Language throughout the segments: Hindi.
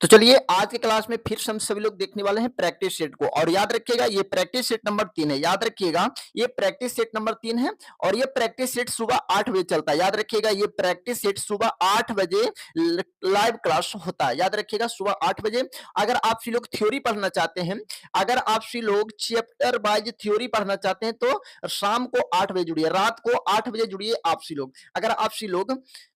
तो चलिए आज के क्लास में फिर से हम सभी लोग देखने वाले हैं प्रैक्टिस सेट को। और याद रखिएगा ये प्रैक्टिस सेट नंबर 3 है। याद रखिएगा ये प्रैक्टिस सेट नंबर 3 है और ये प्रैक्टिस सेट सुबह 8 बजे चलता है। याद रखिएगा ये प्रैक्टिस सेट सुबह 8 बजे लाइव क्लास होता है। याद रखिएगा सुबह 8 बजे। अगर आप सभी लोग थ्योरी पढ़ना चाहते हैं, अगर आप सभी लोग चैप्टर वाइज थ्योरी पढ़ना चाहते हैं तो शाम को 8 बजे जुड़िए, रात को 8 बजे जुड़िए आप सभी लोग। अगर आप सभी लोग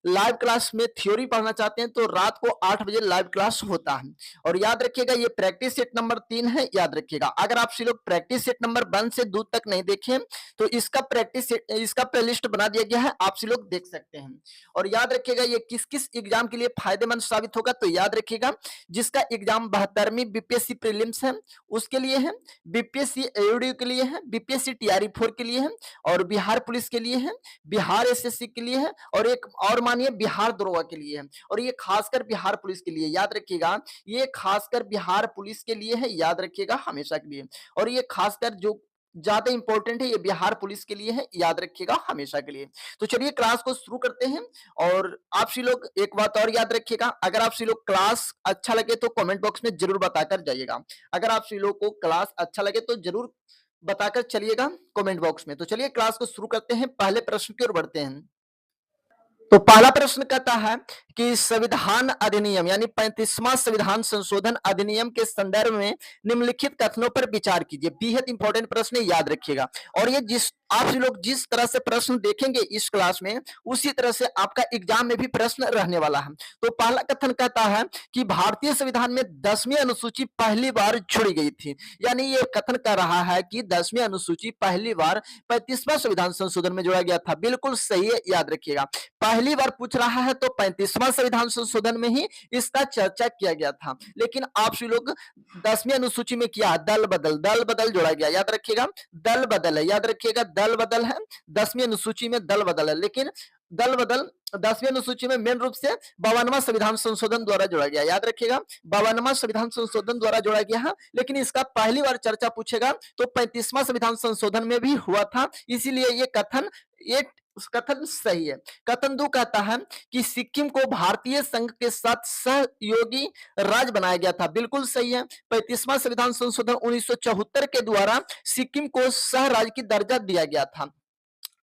लाइव क्लास में थ्योरी पढ़ना चाहते हैं तो रात को 8 बजे लाइव क्लास होता है। और याद रखिएगा ये प्रैक्टिस सेट नंबर 3 है। याद रखिएगा अगर आप सभी लोग प्रैक्टिस सेट नंबर 1 से 2 तक नहीं देखें तो इसका प्रैक्टिस सेट, इसका प्लेलिस्ट बना दिया गया है, आप सभी लोग देख सकते हैं। और याद रखिएगा ये किस किस एग्जाम के लिए फायदेमंद साबित होगा, तो याद रखिएगा जिसका एग्जाम 72वीं बीपीएससी प्रीलिम्स है उसके लिए है, बीपीएससी एओडी के लिए है, बीपीएससी टीआरई 4 के लिए है, और बिहार पुलिस के लिए है, बिहार एसएससी के लिए है, और एक और मानिए बिहार दरोगा के लिए है। और ये खासकर बिहार पुलिस के लिए, याद रखिएगा ये खासकर बिहार पुलिस के लिए है, याद रखिएगा हमेशा के लिए। और ये खासकर जो ज्यादा इंपॉर्टेंट है ये बिहार पुलिस के लिए है, याद रखिएगा हमेशा के लिए। तो चलिए क्लास को शुरू करते हैं। और आप सभी लोग एक बात और याद रखिएगा, अगर आप सभी लोग क्लास अच्छा लगे तो कमेंट बॉक्स में जरूर बताकर जाइएगा। अगर आप सभी लोग को क्लास अच्छा लगे तो जरूर बताकर चलिएगा कमेंट बॉक्स में। तो चलिए क्लास को शुरू करते हैं, पहले प्रश्न की ओर बढ़ते हैं। तो पहला प्रश्न कहता है कि संविधान अधिनियम यानी 35वां संविधान संशोधन अधिनियम के संदर्भ में निम्नलिखित कथनों पर विचार कीजिए। बेहद इंपॉर्टेंट प्रश्न है, याद रखिएगा। और ये जिस आप लोग जिस तरह से प्रश्न देखेंगे इस क्लास में उसी तरह से आपका एग्जाम में भी प्रश्न रहने वाला है। तो पहला कथन कहता है कि भारतीय संविधान में 10वीं अनुसूची पहली बार जोड़ी गई थी। यानी ये कथन कर रहा है कि 10वीं अनुसूची पहली बार 35वां संविधान संशोधन में जोड़ा गया था। बिल्कुल सही है, याद रखिएगा। पहली बार पूछ रहा है तो 35वां संविधान संशोधन में ही इसका चर्चा किया गया था। लेकिन आप सभी लोग 10वीं अनुसूची में किया दल बदल जोड़ा गया, याद रखिएगा दल बदल है, याद रखिएगा दल बदल है। 10वीं अनुसूची में दल बदल है, लेकिन दल बदल 10वीं अनुसूची में मेन रूप से 52वां संविधान संशोधन द्वारा जोड़ा गया, याद रखिएगा 52वां संविधान संशोधन द्वारा जोड़ा गया है। लेकिन इसका पहली बार चर्चा पूछेगा तो 35वां संविधान संशोधन में भी हुआ था, इसीलिए ये कथन सही है। कथन 2 कहता है कि सिक्किम को भारतीय संघ के साथ सहयोगी राज्य बनाया गया था। बिल्कुल सही है। 35वां संविधान संशोधन 1974 के द्वारा सिक्किम को सह राज्य की दर्जा दिया गया था।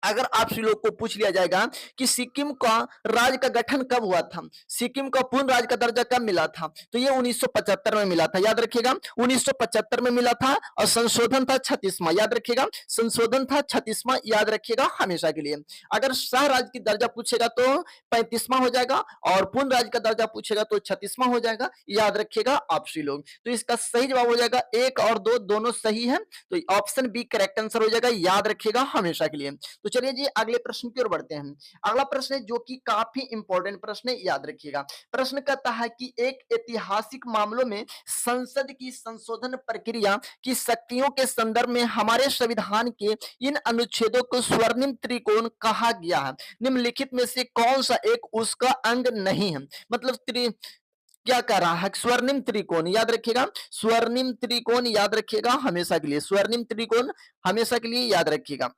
अगर आप सभी लोग को पूछ लिया जाएगा कि सिक्किम का राज्य का गठन कब हुआ था, सिक्किम का पूर्ण राज्य का दर्जा कब मिला था, तो ये 1975 में मिला था। याद रखिएगा 1975 में मिला था और संशोधन था 36वां। याद रखिएगा संशोधन था 36वां, याद रखिएगा हमेशा के लिए। अगर सह राज्य की दर्जा पूछेगा तो 35वां हो जाएगा और पूर्ण राज्य का दर्जा पूछेगा तो 36वां हो जाएगा, याद रखिएगा आप सभी लोग। तो इसका सही जवाब हो जाएगा 1 और 2 दोनों सही है, तो ऑप्शन बी करेक्ट आंसर हो जाएगा, याद रखिएगा हमेशा के लिए। तो चलिए जी अगले प्रश्न की ओर बढ़ते हैं। अगला प्रश्न है जो कि काफी इंपॉर्टेंट प्रश्न है, याद रखिएगा। प्रश्न कहता है कि एक ऐतिहासिक मामलों में संसद की संशोधन प्रक्रिया की शक्तियों के संदर्भ में हमारे संविधान के इन अनुच्छेदों को स्वर्णिम त्रिकोण कहा गया है। निम्नलिखित में से कौन सा एक उसका अंग नहीं है, मतलब क्या कह रहा है स्वर्णिम त्रिकोण, याद रखिएगा स्वर्णिम त्रिकोण, याद रखिएगा हमेशा के लिए स्वर्णिम त्रिकोण, हमेशा के लिए याद रखिएगा,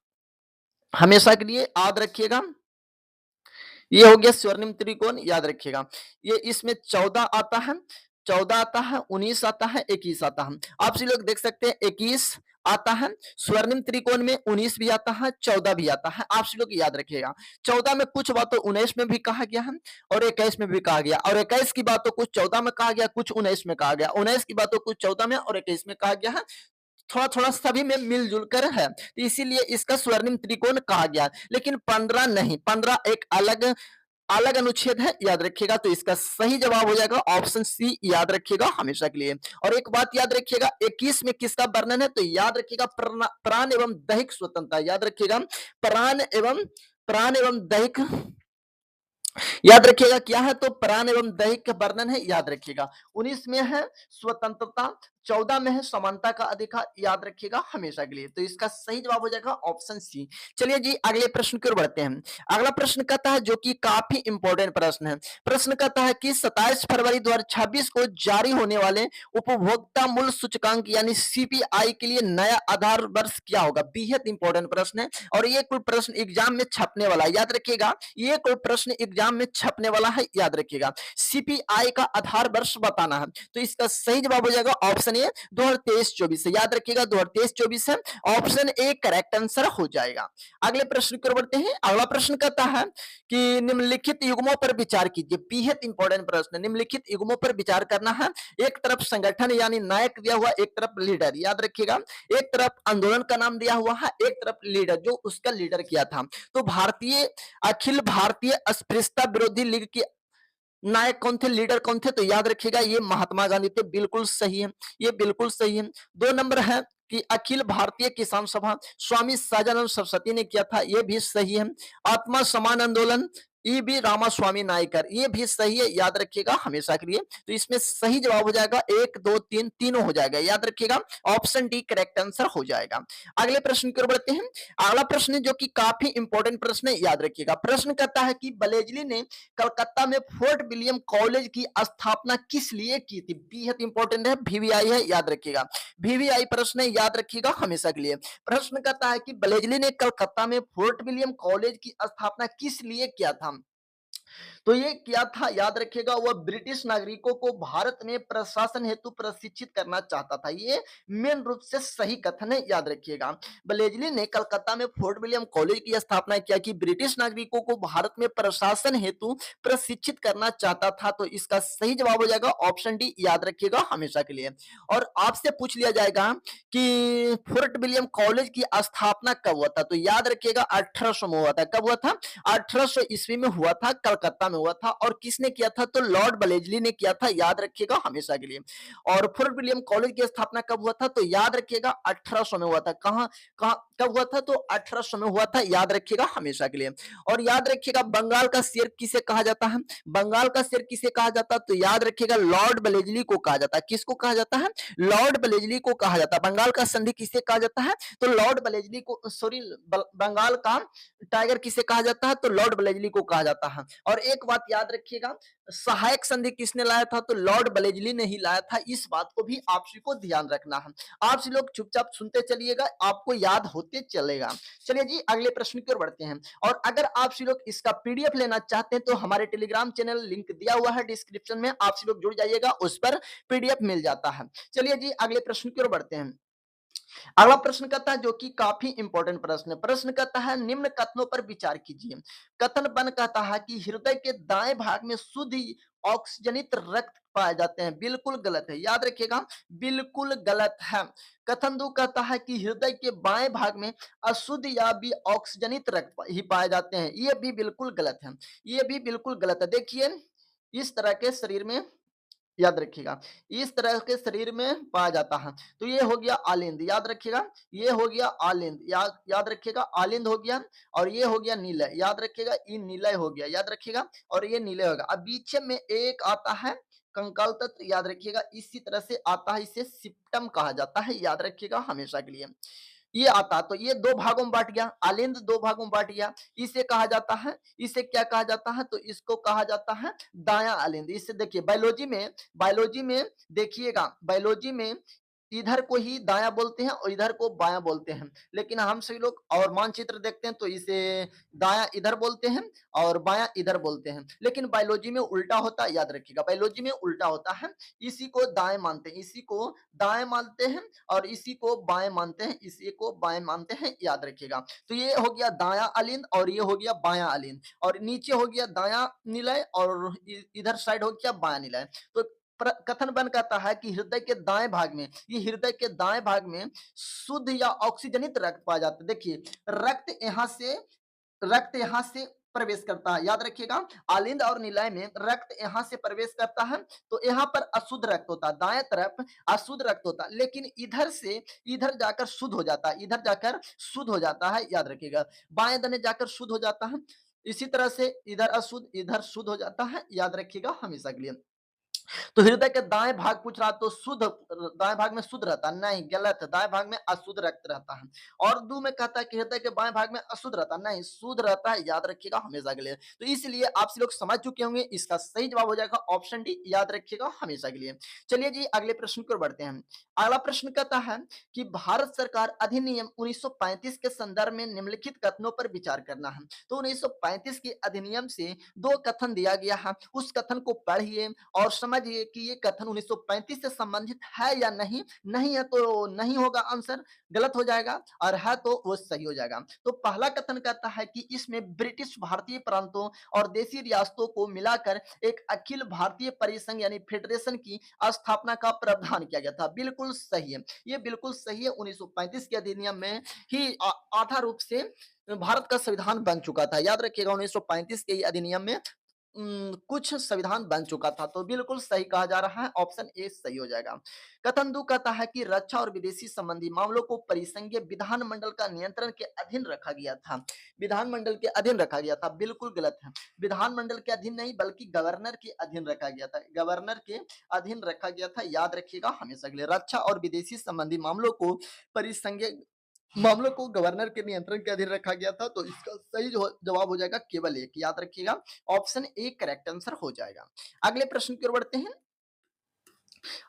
हमेशा के लिए याद रखिएगा। ये हो गया स्वर्णिम त्रिकोण, याद रखिएगा। ये इसमें 14 आता है, 14 आता है, 19 आता है, 21 आता है। आप सभी लोग देख सकते हैं 21 आता है स्वर्णिम त्रिकोण में, 19 भी आता है, 14 भी आता है। आप सभी लोग याद रखिएगा 14 में कुछ बातों 19 में भी कहा गया है और 21 में भी कहा गया, और 21 की बातों कुछ 14 में कहा गया, कुछ 19 में कहा गया, 19 की बातों कुछ 14 में और 21 में कहा गया है। थोड़ा थोड़ा सभी में मिलजुल कर है, तो इसीलिए इसका स्वर्णिम त्रिकोण कहा गया। लेकिन 15 नहीं, 15 एक अलग अलग अनुच्छेद है, याद रखिएगा। तो इसका सही जवाब हो जाएगा ऑप्शन सी, याद रखिएगा हमेशा के लिए। और एक बात याद रखिएगा 21 में किसका वर्णन है, तो याद रखिएगा प्राण एवं दैहिक स्वतंत्रता, याद रखिएगा प्राण एवं दैहिक, याद रखिएगा क्या है, तो प्राण एवं दैहिक का वर्णन है, याद रखिएगा। 19 में है स्वतंत्रता, 14 में है समानता का अधिकार, याद रखिएगा हमेशा के लिए। तो इसका सही जवाब हो जाएगा ऑप्शन सी। चलिए जी अगले प्रश्न की ओर बढ़ते हैं। अगला प्रश्न कहता है जो कि काफी इंपॉर्टेंट प्रश्न है। प्रश्न कहता है कि 27 फरवरी 2026 को जारी होने वाले उपभोक्ता मूल्य सूचकांक यानी सीपीआई के लिए नया आधार वर्ष क्या होगा। बेहद इंपॉर्टेंट प्रश्न है और ये कोई प्रश्न एग्जाम में छपने वाला है, याद रखिएगा ये कोई प्रश्न एग्जाम एग्जाम में छपने वाला है, याद रखिएगा। सीपीआई का आधार वर्ष बताना है, तो इसका सही जवाब हो जाएगा ऑप्शन ए 2023-24 याद रखिएगा 2023-24 है, ऑप्शन ए करेक्ट आंसर हो जाएगा। अगले प्रश्न की ओर बढ़ते हैं। अगला प्रश्न कहता है कि निम्नलिखित युग्मों पर विचार कीजिए। बेहद इंपॉर्टेंट प्रश्न, निम्नलिखित युग्मों पर विचार करना है। एक तरफ संगठन यानी नायक दिया हुआ, एक तरफ लीडर, याद रखिएगा। एक तरफ आंदोलन का नाम दिया हुआ है, एक तरफ लीडर जो उसका लीडर किया था। तो भारतीय अखिल भारतीय अस्पृश्यता विरोधी लीग के नायक कौन थे, लीडर कौन थे, तो याद रखिएगा ये महात्मा गांधी थे। बिल्कुल सही है, ये बिल्कुल सही है। 2 नंबर है कि अखिल भारतीय किसान सभा स्वामी सहजानंद सरस्वती ने किया था, ये भी सही है। आत्मा समान आंदोलन ई.बी. रामास्वामी नायकर, ये भी सही है, याद रखिएगा हमेशा के लिए। तो इसमें सही जवाब हो जाएगा 1 2 3 तीनों हो जाएगा, याद रखिएगा ऑप्शन डी करेक्ट आंसर हो जाएगा। अगले प्रश्न की ओर बढ़ते हैं। अगला प्रश्न जो कि काफी इंपॉर्टेंट प्रश्न है, याद रखिएगा। प्रश्न कहता है कि बलेजली ने कलकत्ता में फोर्ट विलियम कॉलेज की स्थापना किस लिए की थी। बेहद इंपॉर्टेंट है, वीवीआई है, याद रखिएगा। वीवीआई प्रश्न है, याद रखिएगा हमेशा के लिए। प्रश्न कहता है कि बलेजली ने कलकत्ता में फोर्ट विलियम कॉलेज की स्थापना किस लिए किया था। तो ये क्या था, याद रखिएगा, वह ब्रिटिश नागरिकों को भारत में प्रशासन हेतु प्रशिक्षित करना चाहता था। ये मेन रूप से सही कथन है, याद रखिएगा। बलेजली ने कलकत्ता में फोर्ट विलियम कॉलेज की स्थापना किया कि ब्रिटिश नागरिकों को भारत में प्रशासन हेतु प्रशिक्षित करना चाहता था। तो इसका सही जवाब हो जाएगा ऑप्शन डी, याद रखिएगा हमेशा के लिए। और आपसे पूछ लिया जाएगा कि फोर्ट विलियम कॉलेज की स्थापना कब हुआ था, तो याद रखिएगा 1800 में हुआ था। कब हुआ था, 1800 ईस्वी में हुआ था, कलकत्ता में हुआ था। और किसने किया था, तो लॉर्ड बलेजली ने किया था, याद रखिएगा हमेशा के लिए। और फोर्ट विलियम कॉलेज की स्थापना कब हुआ था, तो याद रखिएगा 1800 में हुआ था। कहां कहां कब हुआ था, तो 1800 में हुआ था, याद रखिएगा हमेशा के लिए। और याद रखिएगा बंगाल का शेर किसे कहा जाता है, बंगाल का शेर किसे कहा जाता है, तो याद रखिएगा लॉर्ड बलेजली को कहा जाता है। किसको कहा जाता है, लॉर्ड बलेजली को कहा जाता है। बंगाल का संधि किसे कहा जाता है, तो लॉर्ड बलेजली को, सॉरी, बंगाल का टाइगर किसे कहा जाता है, तो लॉर्ड बलेजली को कहा जाता है। और एक बात याद रखिएगा, सहायक संधि किसने लाया था, तो लॉर्ड बलेजली ने ही लाया था। इस बात को भी आप सभी को ध्यान रखना है। आप सभी लोग चुपचाप सुनते चलिएगा, आपको याद होते चलेगा। चलिए जी अगले प्रश्न की ओर बढ़ते हैं। और अगर आप सभी लोग इसका पीडीएफ लेना चाहते हैं तो हमारे टेलीग्राम चैनल लिंक दिया हुआ है डिस्क्रिप्शन में, आप सभी लोग जुड़ जाइएगा, उस पर पीडीएफ मिल जाता है। चलिए जी अगले प्रश्न की ओर बढ़ते हैं। अगला प्रश्न कहता है जो कि काफी इंपॉर्टेंट प्रश्न है। प्रश्न कहता है निम्न कथनों पर विचार कीजिए। कथन 1 कहता है कि हृदय के दाएं भाग में शुद्ध ऑक्सीजनित रक्त पाए जाते हैं, बिल्कुल गलत है, याद रखिएगा, बिल्कुल गलत है। कथन 2 कहता है कि हृदय के बाएं भाग में अशुद्ध या भी ऑक्सीजनित रक्त ही पाए जाते हैं, ये भी बिल्कुल गलत है, ये भी बिल्कुल गलत है। देखिए इस तरह के शरीर में, याद रखिएगा, इस तरह के शरीर में पाया जाता है। तो ये हो गया आलिंद, याद रखिएगा, ये हो गया आलिंद, याद रखिएगा, आलिंद हो गया। और ये हो गया नीलय, याद रखिएगा, ये नीलय हो गया, याद रखिएगा। और ये नीलय होगा। अब बीच में एक आता है कंकाल तत्व, याद रखिएगा, इसी तरह से आता है, इसे सिप्टम कहा जाता है, याद रखिएगा हमेशा के लिए। ये आता, तो ये 2 भागों में बांट गया, आलिंद 2 भागों में बांट गया। इसे कहा जाता है, इसे क्या कहा जाता है, तो इसको कहा जाता है दाया आलिंद। इससे देखिए बायोलॉजी में देखिएगा, बायोलॉजी में इधर को ही दाया बोलते हैं और इधर को बाया बोलते हैं। लेकिन हम सभी लोग और मानचित्र देखते हैं तो इसे दाया इधर बोलते हैं और बाया इधर बोलते हैं। लेकिन बायोलॉजी में उल्टा होता है, याद रखिएगा, बायोलॉजी में उल्टा होता है। इसी को दाएं मानते हैं, इसी को दाएं मानते हैं और इसी को बाएं मानते हैं, इसी को बाएं मानते हैं, याद रखिएगा। तो ये हो गया दाया अलिंद और ये हो गया बाया अलिंद। और नीचे हो गया दाया निलय और इधर साइड हो गया बाया निलय। तो कथन 1 कहता है कि हृदय के दाएं भाग में, ये हृदय के दाएं भाग में शुद्ध या ऑक्सीजनित रक्त पाया जाता है। देखिए रक्त यहाँ से प्रवेश करता है, याद रखिएगा, आलिंद और निलय में रक्त यहाँ से प्रवेश करता है। तो यहाँ पर अशुद्ध रक्त होता है, दाएं तरफ अशुद्ध रक्त होता है, लेकिन इधर से इधर जाकर शुद्ध हो जाता है, इधर जाकर शुद्ध हो जाता है, याद रखिएगा, बाएं दाने जाकर शुद्ध हो जाता है। इसी तरह से इधर अशुद्ध इधर शुद्ध हो जाता है, याद रखिएगा हमेशा के लिए। तो हृदय के दाएं भाग पूछ रहा तो शुद्ध, दाएं भाग में शुद्ध रहता है, नहीं गलत है, दाएं भाग में अशुद्ध रक्त रहता है। और दो में कहता है कि हृदय के बाएं भाग में अशुद्ध रहता है, नहीं शुद्ध रहता है, याद रखिएगा हमेशा के लिए। तो इसलिए आप लोग समझ चुके होंगे, इसका सही जवाब हो जाएगा ऑप्शन डी, याद रखिएगा हमेशा के लिए। चलिए जी अगले प्रश्न की ओर बढ़ते हैं। अगला प्रश्न कहता है कि भारत सरकार अधिनियम 1935 के संदर्भ में निम्नलिखित कथनों पर विचार करना है। तो 1935 के अधिनियम से दो कथन दिया गया है, उस कथन को पढ़िए और समझिए कि ये कथन 1935 से संबंधित है या नहीं। नहीं है तो नहीं होगा आंसर, गलत हो जाएगा, और है तो वो सही हो जाएगा। तो पहला कथन कहता है कि इसमें ब्रिटिश भारतीय प्रांतों और देशी रियासतों को मिलाकर एक अखिल भारतीय परिसंघ यानी फेडरेशन की स्थापना का प्रावधान किया गया था। बिल्कुल सही है, ये बिल्कुल सही है। 1935 के अधिनियम में ही आधार रूप से भारत का संविधान बन चुका था। याद रखिएगा 1935 के अधिनियम में कुछ संविधान बन चुका था, तो बिल्कुल सही कहा जा रहा है, ऑप्शन ए सही हो जाएगा। कथन 2 कहता है कि रक्षा और विदेशी संबंधी मामलों को परिसंघीय विधानमंडल का नियंत्रण के अधीन रखा गया था। विधानमंडल के अधीन रखा गया था, बिल्कुल गलत है। विधानमंडल के अधीन नहीं बल्कि गवर्नर के अधीन रखा गया था, गवर्नर के अधीन रखा गया था, याद रखिएगा हमेशा के लिए। रक्षा और विदेशी संबंधी मामलों को परिसंघीय मामलों को गवर्नर के नियंत्रण के अधीन रखा गया था, तो इसका सही जवाब हो जाएगा केवल एक, याद रखिएगा ऑप्शन ए करेक्ट आंसर हो जाएगा। अगले प्रश्न की ओर बढ़ते हैं।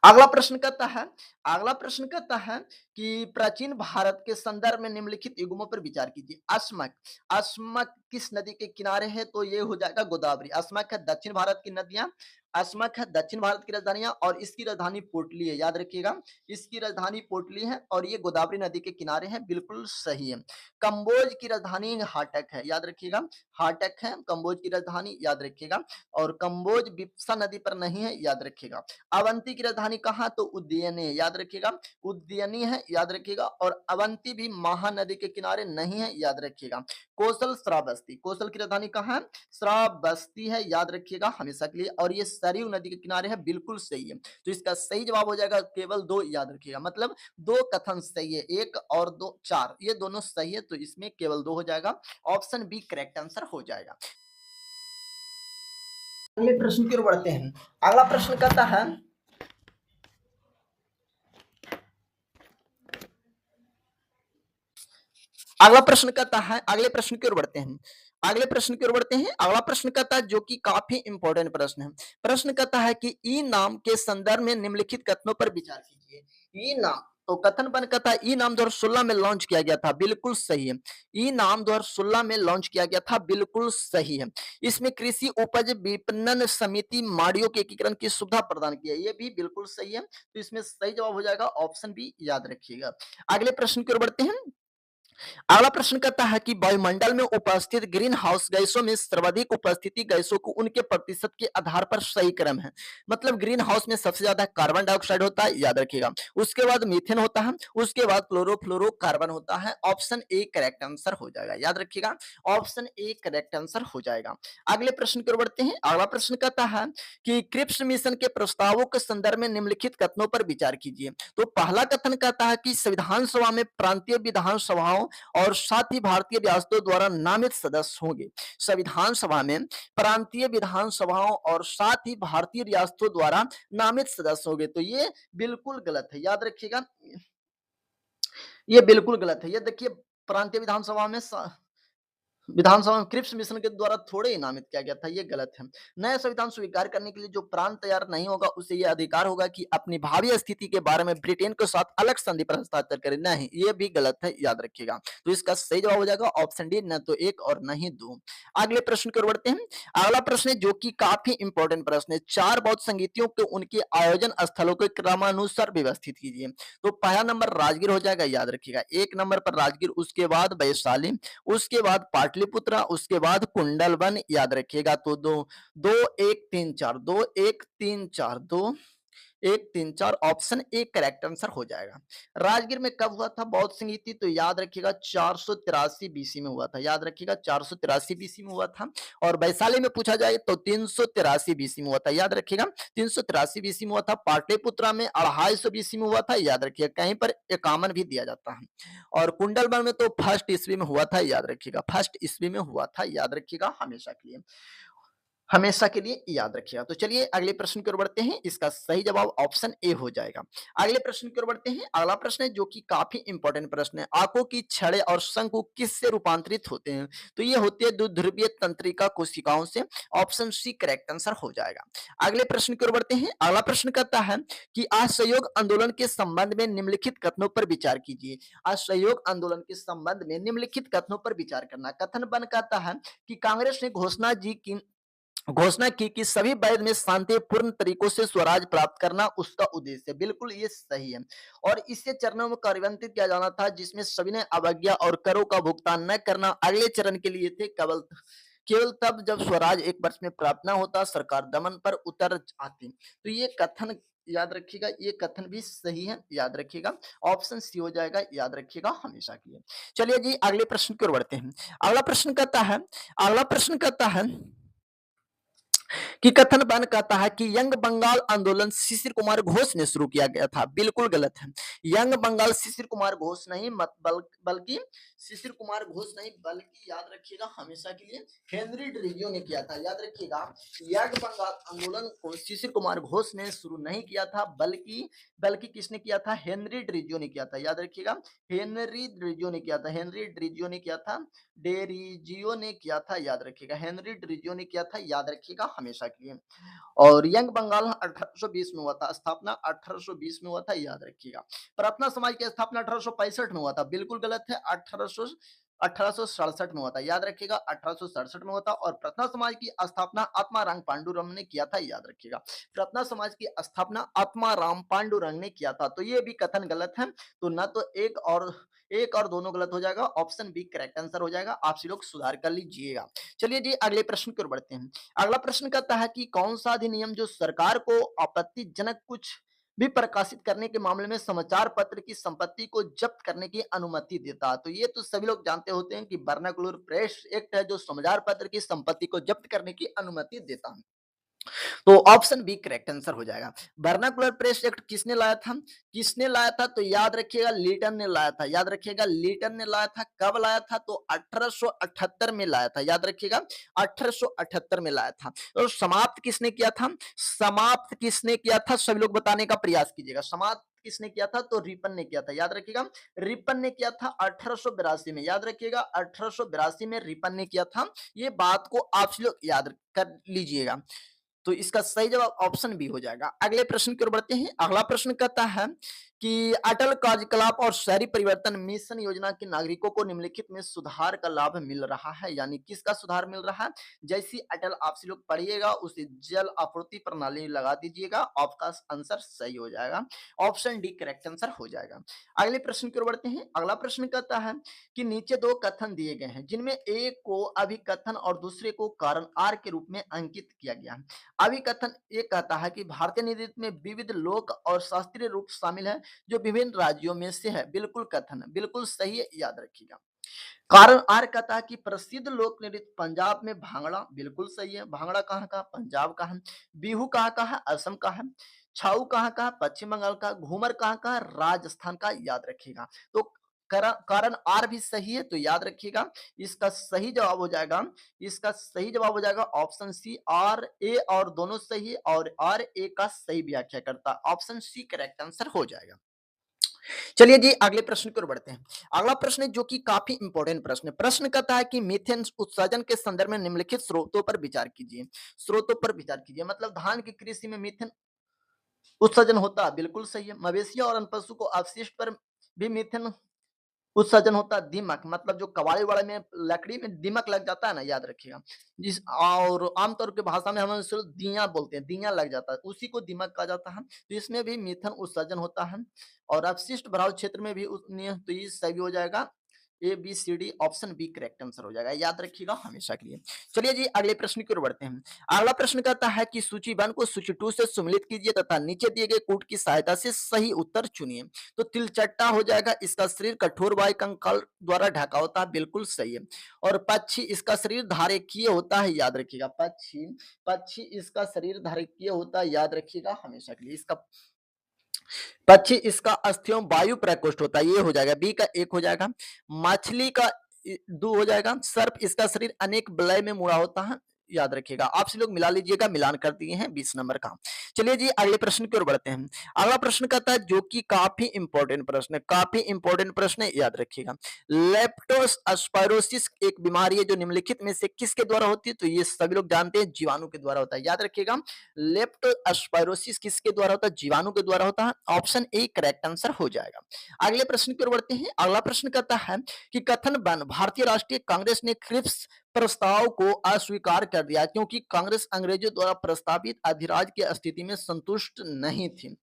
अगला प्रश्न कहता है, अगला प्रश्न कहता है कि प्राचीन भारत के संदर्भ में निम्नलिखित युग्मों पर विचार कीजिए। अस्मक, अस्मक किस नदी के किनारे है? तो ये हो जाएगा गोदावरी। अस्मक है दक्षिण भारत की नदियां, अस्मक है दक्षिण भारत की राजधानियां और इसकी राजधानी पोटली है, याद रखिएगा इसकी राजधानी पोटली है और ये गोदावरी नदी के किनारे है, बिल्कुल सही है। कंबोज की राजधानी हाटक है, याद रखिएगा हाटक है कंबोज की राजधानी, याद रखिएगा। और कंबोज बिपसा नदी पर नहीं है, याद रखिएगा। अवंती की राजधानी कहाँ? तो उज्जैनी है, याद रखिएगा उज्जैनी है, याद रखिएगा। और अवंती भी महानदी के किनारे नहीं है, याद रखिएगा। कौशल श्रावस्ती, कौशल की राजधानी कहाँ है? श्रावस्ती है, याद रखिएगा हमेशा के लिए। और ये सरयू नदी के किनारे है, बिल्कुल सही है। तो इसका सही जवाब हो जाएगा केवल दो, याद रखिएगा मतलब दो कथन सही है, एक और दो चार, ये दोनों सही है, तो इसमें केवल दो हो जाएगा, ऑप्शन बी करेक्ट आंसर हो जाएगा। अगले प्रश्न की ओर बढ़ते हैं। अगला प्रश्न कहता है, अगला प्रश्न कहता है, अगले प्रश्न की ओर बढ़ते हैं। अगले प्रश्न की ओर बढ़ते हैं। अगला प्रश्न कहता है जो कि काफी इंपॉर्टेंट प्रश्न है। प्रश्न कहता है कि ई नाम के संदर्भ में निम्नलिखित कथनों पर विचार कीजिए। ई नाम, तो कथन बन कहता है ई नाम 2016 में लॉन्च किया गया था, बिल्कुल सही है। ई नाम 2016 में लॉन्च किया गया था, बिल्कुल सही है। इसमें कृषि उपज विपणन समिति माड़ियों के एकीकरण की सुविधा प्रदान की है, ये भी बिल्कुल सही है। तो इसमें सही जवाब हो जाएगा ऑप्शन बी, याद रखिएगा। अगले प्रश्न की ओर बढ़ते हैं। अगला प्रश्न कहता है कि वायुमंडल में उपस्थित ग्रीन हाउस गैसों में सर्वाधिक उपस्थिति गैसों को उनके प्रतिशत के आधार पर सही क्रम है। मतलब ग्रीन हाउस में सबसे ज्यादा कार्बन डाइऑक्साइड होता है, याद रखिएगा। उसके बाद मीथेन होता है, उसके बाद क्लोरोफ्लोरोकार्बन होता है। ऑप्शन ए करेक्ट आंसर हो जाएगा, याद रखिएगा ऑप्शन ए करेक्ट आंसर हो जाएगा। अगले प्रश्न की ओर बढ़ते हैं। अगला प्रश्न कहता है कि क्रिप्स मिशन के प्रस्तावों के संदर्भ में निम्नलिखित कथनों पर विचार कीजिए। तो पहला कथन कहता है कि संविधान सभा में प्रांतीय विधानसभाओं और साथ ही भारतीय रियासतों द्वारा नामित सदस्य होंगे। संविधान सभा में प्रांतीय विधानसभाओं और साथ ही भारतीय रियासतों द्वारा नामित सदस्य होंगे, तो ये बिल्कुल गलत है, याद रखिएगा ये बिल्कुल गलत है। ये देखिए प्रांतीय विधानसभा में विधानसभा में क्रिप्स मिशन के द्वारा थोड़े ही नामित किया गया था, ये गलत है। नया संविधान स्वीकार करने के लिए जो प्रांत तैयार नहीं होगा उसे यह अधिकार होगा कि अपनी भावी स्थिति के बारे में ब्रिटेन के साथ अलग संधि पर हस्ताक्षर करे, नहीं ये भी गलत है, याद रखिएगा। तो इसका सही जवाब हो जाएगा ऑप्शन डी, न तो एक और न ही दो। अगले प्रश्न की ओर बढ़ते हैं। अगला प्रश्न है जो कि काफी इंपॉर्टेंट प्रश्न है, चार बौद्ध संगीतियों को उनके आयोजन स्थलों के क्रमानुसार व्यवस्थित कीजिए। तो पहला नंबर राजगीर हो जाएगा, याद रखिएगा एक नंबर पर राजगीर, उसके बाद वैशाली, उसके बाद पाटलिपुत्रा, उसके बाद कुंडलवन, याद रखिएगा। तो दो दो एक तीन चार, दो एक तीन चार, दो एक तीन चार, ऑप्शन ए करेक्ट आंसर हो जाएगा। राजगीर में कब हुआ था बौद्ध संगीति? तो याद रखिएगा 483 बीसी में हुआ था, याद रखिएगा 483 बीसी में हुआ था। और वैशाली में पूछा जाए तो 383 बीसी में हुआ था, याद रखिएगा 383 बीसी में हुआ था। पाटलिपुत्रा में 250 बीसी में हुआ था, याद रखिएगा कहीं पर 51 भी दिया जाता है। और कुंडलवन में तो फर्स्ट ईस्वी में हुआ था, याद रखिएगा फर्स्ट ईस्वी में हुआ था, याद रखिएगा हमेशा के लिए। हमेशा के लिए याद रखिएगा। तो चलिए अगले प्रश्न की ओर बढ़ते हैं। इसका सही जवाब ऑप्शन ए हो जाएगा। अगले प्रश्न की ओर बढ़ते हैं। अगला प्रश्न है जो कि काफी इंपॉर्टेंट प्रश्न है। आंखों की छड़ें और शंकु किससे रूपांतरित होते हैं? तो ये होते हैं द्विध्रुवीय तंत्रिका कोशिकाओं से। ऑप्शन सी करेक्ट आंसर हो जाएगा। अगले प्रश्न की ओर बढ़ते हैं। अगला प्रश्न कहता है कि असहयोग आंदोलन के संबंध में निम्नलिखित कथनों पर विचार कीजिए। असहयोग आंदोलन के संबंध में निम्नलिखित कथनों पर विचार करना। कथन वन कहता है कि कांग्रेस ने घोषणा की कि सभी वैध में शांतिपूर्ण तरीकों से स्वराज प्राप्त करना उसका उद्देश्य है। बिल्कुल ये सही है। और इसे चरणों में कार्यान्वित किया जाना था जिसमें सभी ने अवज्ञा और करों का भुगतान न करना अगले चरण के लिए थे। केवल केवल तब जब स्वराज एक वर्ष में प्राप्त न होता सरकार दमन पर उतर आती। तो ये कथन याद रखिएगा। ये कथन भी सही है। याद रखिएगा। ऑप्शन सी हो जाएगा। याद रखिएगा हमेशा के लिए। चलिए जी अगले प्रश्न की ओर बढ़ते हैं। अगला प्रश्न कहता है कि कथन बन कहता है कि यंग बंगाल आंदोलन शिशिर कुमार घोष ने शुरू किया गया था। बिल्कुल गलत है। यंग बंगाल शिशिर कुमार घोष नहीं बल्कि शिशिर कुमार घोष नहीं बल्कि याद रखिएगा हमेशा के लिए हेनरी ड्रिजियो ने किया था। याद रखिएगा। यंग बंगाल आंदोलन को शिशिर कुमार घोष ने शुरू नहीं किया था बल्कि बल्कि किसने किया था? हेनरी ड्रिजियो ने किया था। याद रखिएगा। हेनरी ड्रिजियो ने किया था। हेनरी ड्रिजियो ने किया था। डेरिजियो ने किया था। याद रखिएगा। हेनरी ड्रिजियो ने किया था। याद रखिएगा हमेशा के लिए। और यंग बंगाल 1820 में हुआ था। स्थापना 1820 में हुआ था। याद रखिएगा। प्रार्थना समाज की स्थापना 1865 में हुआ था। बिल्कुल गलत है। 1867 में हुआ था। याद रखिएगा। 1867 में हुआ था। और प्रार्थना समाज की स्थापना आत्माराम पांडुरंग ने किया था। याद रखिएगा। प्रार्थना समाज की स्थापना आत्माराम पांडुरंग ने किया था। तो ये भी कथन गलत है। तो ना तो एक और दोनों गलत हो जाएगा। ऑप्शन बी करेक्ट आंसर हो जाएगा। आप सभी लोग सुधार कर लीजिएगा। चलिए जी अगले प्रश्न की ओर बढ़ते हैं। अगला प्रश्न कहता है कि कौन सा अधिनियम जो सरकार को आपत्तिजनक कुछ भी प्रकाशित करने के मामले में समाचार पत्र की संपत्ति को जब्त करने की अनुमति देता है। तो ये तो सभी लोग जानते होते हैं कि वर्नाकुलर प्रेस एक्ट है जो समाचार पत्र की संपत्ति को जब्त करने की अनुमति देता है। तो ऑप्शन बी करेक्ट आंसर हो जाएगा। वर्नाकुलर प्रेस एक्ट किसने लाया था? किसने लाया था? तो याद रखिएगा लीटन ने लाया था। याद रखिएगा। लीटन ने लाया था। कब लाया था? तो 1878 में लाया था। याद रखिएगा। 1878 में लाया था। और समाप्त किसने किया था? समाप्त किसने किया था? सभी लोग बताने का प्रयास कीजिएगा। समाप्त किसने किया था? तो रिपन ने किया था। याद रखिएगा। रिपन ने किया था 1882 में। याद रखिएगा। 1882 में रिपन ने किया था। ये बात को आप लोग याद कर लीजिएगा। तो इसका सही जवाब ऑप्शन बी हो जाएगा। अगले प्रश्न की ओर बढ़ते हैं। अगला प्रश्न कहता है कि अटल कार्यकलाप और शहरी परिवर्तन मिशन योजना के नागरिकों को निम्नलिखित में सुधार का लाभ मिल रहा है। यानी किसका सुधार मिल रहा है? जैसी अटल आपसे लोग पढ़िएगा उसे जल आपूर्ति प्रणाली लगा दीजिएगा। आपका आंसर सही हो जाएगा। ऑप्शन डी करेक्ट आंसर हो जाएगा। अगले प्रश्न की ओर बढ़ते हैं। अगला प्रश्न कहता है कि नीचे दो कथन दिए गए हैं जिनमें एक को अभिकथन और दूसरे को कारण आर के रूप में अंकित किया गया है। अभिकथन ये कहता है कि भारतीय नृत्य में विविध लोक और शास्त्रीय रूप शामिल है जो विभिन्न राज्यों में से है। बिल्कुल कथन बिल्कुल सही है। याद रखिएगा। कारण आर कहता है कि प्रसिद्ध लोक नृत्य पंजाब में भांगड़ा। बिल्कुल सही है। भांगड़ा कहाँ का? पंजाब का है। बिहू कहाँ का है? असम का है। छाऊ कहाँ का? पश्चिम बंगाल का। घूमर कहाँ का? राजस्थान का। याद रखिएगा। तो कारण आर भी सही है। तो याद रखिएगा। इसका सही जवाब हो जाएगा। इसका सही जवाब हो जाएगा ऑप्शन सी। आर ए और दोनों सही है और आर ए का सही व्याख्या करता है। ऑप्शन सी करेक्ट आंसर हो जाएगा। चलिए जी अगले प्रश्न की ओर बढ़ते हैं। अगला प्रश्न है जो कि काफी इंपॉर्टेंट प्रश्न है। प्रश्न कहता है कि मीथेन उत्सर्जन के संदर्भ में निम्नलिखित स्रोतों पर विचार कीजिए। स्रोतों पर विचार कीजिए मतलब धान की कृषि में मीथेन उत्सर्जन होता है। बिल्कुल सही है। मवेशियों और अन्य पशु को अपशिष्ट पर भी मीथेन उत्सर्जन होता है। दीमक मतलब जो कबाड़ी वाले में लकड़ी में दीमक लग जाता है ना। याद रखिएगा। जिस और आमतौर के भाषा में हम सिर्फ दिया बोलते हैं। दिया लग जाता है उसी को दीमक कहा जाता है। तो इसमें भी मीथेन उत्सर्जन होता है। और अपशिष्ट भराव क्षेत्र में भी तो ये सही हो जाएगा। A B C D option B correct answer हो जाएगा। याद रखिएगा हमेशा के लिए। चलिए जी अगले प्रश्न की ओर बढ़ते हैं। अगला प्रश्न कहता है कि सूची 1 को सूची 2 से सम्मिलित कीजिए तथा नीचे दिए गए कूट की सहायता से सही उत्तर चुनिए। तो तिलचट्टा हो जाएगा। इसका शरीर कठोर वायु कंकाल द्वारा ढका होता है। बिल्कुल सही है। और पक्षी इसका शरीर धारकीय होता है। याद रखिएगा। पक्षी पक्षी इसका शरीर धारकीय होता है। याद रखिएगा हमेशा के लिए। इसका पक्षी इसका अस्थियों वायु प्रकोष्ठ होता है। ये हो जाएगा। बी का 1 हो जाएगा। मछली का 2 हो जाएगा। सर्प इसका शरीर अनेक वलय में मुड़ा होता है। याद रखिएगा। आप से लोग मिला लीजिएगा, मिलान कर दिए हैं 20 नंबर का। चलिए जी अगले प्रश्न की ओर बढ़ते हैं। अगला प्रश्न कहता है जो कि काफी इंपॉर्टेंट प्रश्न है, काफी इंपॉर्टेंट प्रश्न है, याद रखिएगा। लेप्टोस्पाइरोसिस एक बीमारी है जो निम्नलिखित में से किसके द्वारा होती है? तो ये सभी लोग जानते हैं जीवाणु के द्वारा होता है, याद रखिएगा। लेप्टोस्पाइरोसिस किसके द्वारा होता है? जीवाणु के द्वारा होता है। ऑप्शन ए करेक्ट आंसर हो जाएगा। अगले प्रश्न की ओर बढ़ते हैं। अगला प्रश्न कहता है कि कथन बन भारतीय राष्ट्रीय कांग्रेस ने क्रिप्स प्रस्ताव को अस्वीकार कर दिया क्योंकि कांग्रेस अंग्रेजों द्वारा प्रस्तावित अधिराज की स्थिति में संतुष्ट नहीं थी।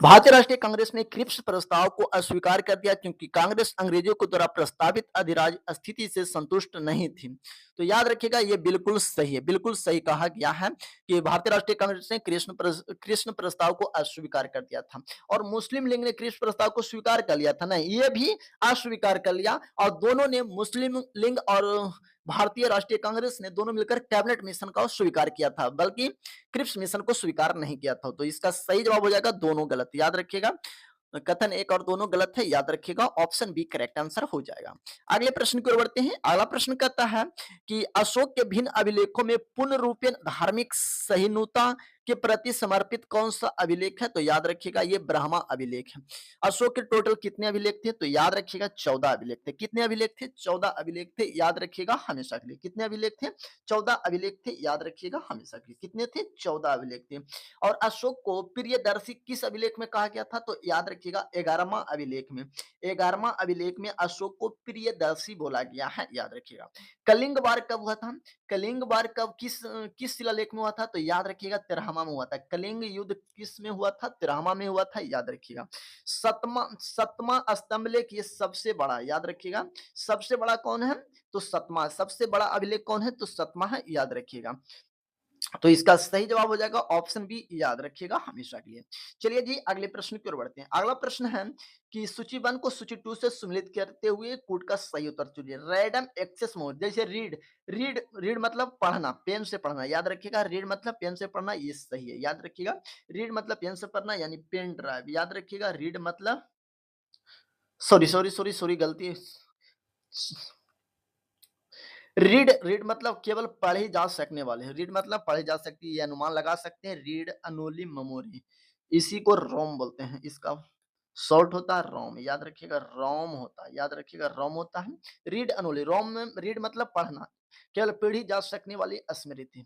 भारतीय राष्ट्रीय कांग्रेस ने क्रिप्स प्रस्ताव को अस्वीकार कर दिया क्योंकि कांग्रेस अंग्रेजों को द्वारा प्रस्तावित अधिराज स्थिति से संतुष्ट नहीं थी। तो याद रखिएगा ये बिल्कुल सही है, बिल्कुल सही कहा गया है कि भारतीय राष्ट्रीय कांग्रेस ने कृष्ण प्रस्ताव को अस्वीकार कर दिया था और मुस्लिम लीग ने कृष्ण प्रस्ताव को स्वीकार कर लिया था। नहीं, ये भी अस्वीकार कर लिया और दोनों ने, मुस्लिम लीग और भारतीय राष्ट्रीय कांग्रेस ने दोनों मिलकर कैबिनेट मिशन का स्वीकार किया था, बल्कि क्रिप्स मिशन को स्वीकार नहीं किया था। तो इसका सही जवाब हो जाएगा दोनों गलत, याद रखिएगा। कथन एक और दोनों गलत है, याद रखिएगा। ऑप्शन बी करेक्ट आंसर हो जाएगा। अगले प्रश्न की ओर बढ़ते हैं। अगला प्रश्न कहता है कि अशोक के भिन्न अभिलेखों में पूर्ण रूपेण धार्मिक सहिष्णुता के प्रति समर्पित कौन सा अभिलेख है? तो याद रखिएगा ये ब्राह्मा अभिलेख है। अशोक के टोटल कितने अभिलेख थे? तो याद रखिएगा 14 अभिलेख थे। कितने अभिलेख थे? 14 अभिलेख थे, याद रखिएगा हमेशा के लिए। कितने अभिलेख थे? 14 अभिलेख थे, याद रखिएगा हमेशा के लिए। कितने थे? 14 अभिलेख थे। और अशोक को प्रियदर्शी किस अभिलेख में कहा गया था? तो याद रखिएगा 11वां अभिलेख में। 11वां अभिलेख में अशोक को प्रियदर्शी बोला गया है, याद रखिएगा। कलिंग वार कब हुआ था? कलिंग वार कब किस शिलालेख में हुआ था? तो याद रखिएगा 13वां में हुआ था। कलिंग युद्ध किस में हुआ था? 13वां में हुआ था, याद रखिएगा। सतमा स्तंभ लेख ये सबसे बड़ा, याद रखिएगा। सबसे बड़ा कौन है? तो सतमा। सबसे बड़ा अभिलेख कौन है? तो सतमा है, याद रखिएगा। तो इसका सही जवाब हो जाएगा ऑप्शन बी, याद रखिएगा हमेशा के लिए। चलिए जी अगले प्रश्न की ओर बढ़ते हैं। अगला प्रश्न है कि सूची 1 को सूची 2 से सम्मिलित करते हुए कूट का सही उत्तर चुनिए। रैंडम एक्सेस मोड, जैसे रीड मतलब पढ़ना, पेन से पढ़ना, याद रखिएगा। रीड मतलब पेन से पढ़ना, ये सही है, याद रखिएगा। रीड मतलब पेन से पढ़ना यानी पेन ड्राइव, याद रखिएगा। रीड मतलब सॉरी गलती। रीड मतलब केवल पढ़ी जा सकने वाले, रीड मतलब पढ़ी जा सकती है, ये अनुमान लगा सकते हैं। रीड अनोली मेमोरी, इसी को रोम बोलते हैं। इसका शॉर्ट होता है रोम, याद रखिएगा। रोम होता है, याद रखिएगा, रोम होता है। रीड अनोली, रोम में रीड मतलब पढ़ना, केवल पढ़ी जा सकने वाली स्मृति।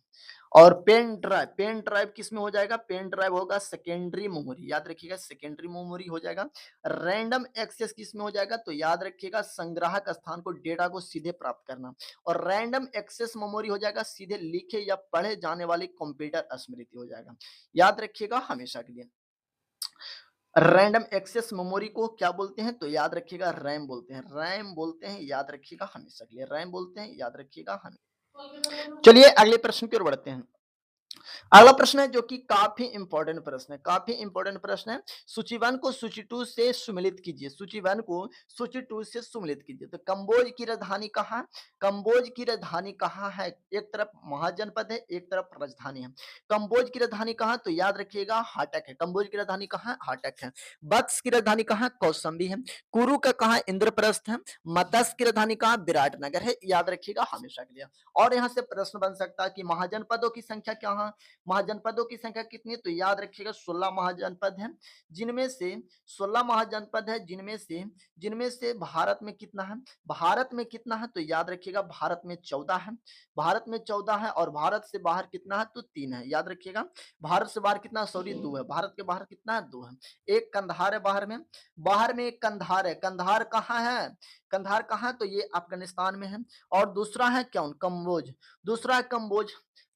और पेन ड्राइव किस में हो जाएगा? पेन ड्राइव होगा सेकेंडरी मेमोरी, याद रखिएगा, सेकेंडरी मेमोरी हो जाएगा। रैंडम एक्सेस किस में हो जाएगा? तो याद रखिएगा संग्राहक स्थान को डेटा को सीधे प्राप्त करना। और रैंडम एक्सेस मेमोरी हो जाएगा सीधे लिखे या पढ़े जाने वाली कंप्यूटर स्मृति हो जाएगा, याद रखिएगा हमेशा के लिए। रैंडम एक्सेस मेमोरी को क्या बोलते हैं? तो याद रखिएगा रैम बोलते हैं, रैम बोलते हैं, याद रखिएगा हमेशा के लिए। रैम बोलते हैं, याद रखिएगा हमें। चलिए अगले प्रश्न की ओर बढ़ते हैं। अगला प्रश्न है जो कि काफी इंपॉर्टेंट प्रश्न है, काफी इंपॉर्टेंट प्रश्न है। सूची 1 को सूची 2 से सम्मिलित कीजिए। सूची 1 को सूची 2 से सम्मिलित कीजिए। तो कंबोज की राजधानी कहाँ है? कंबोज की राजधानी कहाँ है? एक तरफ महाजनपद है, एक तरफ राजधानी है। कंबोज की राजधानी कहाँ? तो याद रखिएगा हाटक है। कंबोज की राजधानी कहाँ? हाटक है। बक्स की राजधानी कहाँ? कौशाम्बी है। कुरु का कहाँ? इंद्रप्रस्थ है। मत्स्य की राजधानी कहाँ? विराटनगर है, याद रखिएगा हमेशा के लिए। और यहाँ से प्रश्न बन सकता है कि महाजनपदों की संख्या क्या है? महाजनपदों की संख्या कितनी है? तो याद रखिएगा 16 महाजनपद हैं, जिनमें से 16 महाजनपद है, जिनमें से भारत में कितना है? भारत में कितना है? तो याद रखिएगा भारत में 14 है। भारत में 14 है और भारत से बाहर कितना है? तो 3 है, याद रखिएगा। भारत से बाहर कितना? सॉरी 2 है। भारत के बाहर कितना है? 2 है। एक कंधार है बाहर में एक कंधार है। कंधार कहाँ है? कंधार कहाँ है? तो ये अफगानिस्तान में है। और दूसरा है कौन? कंबोज।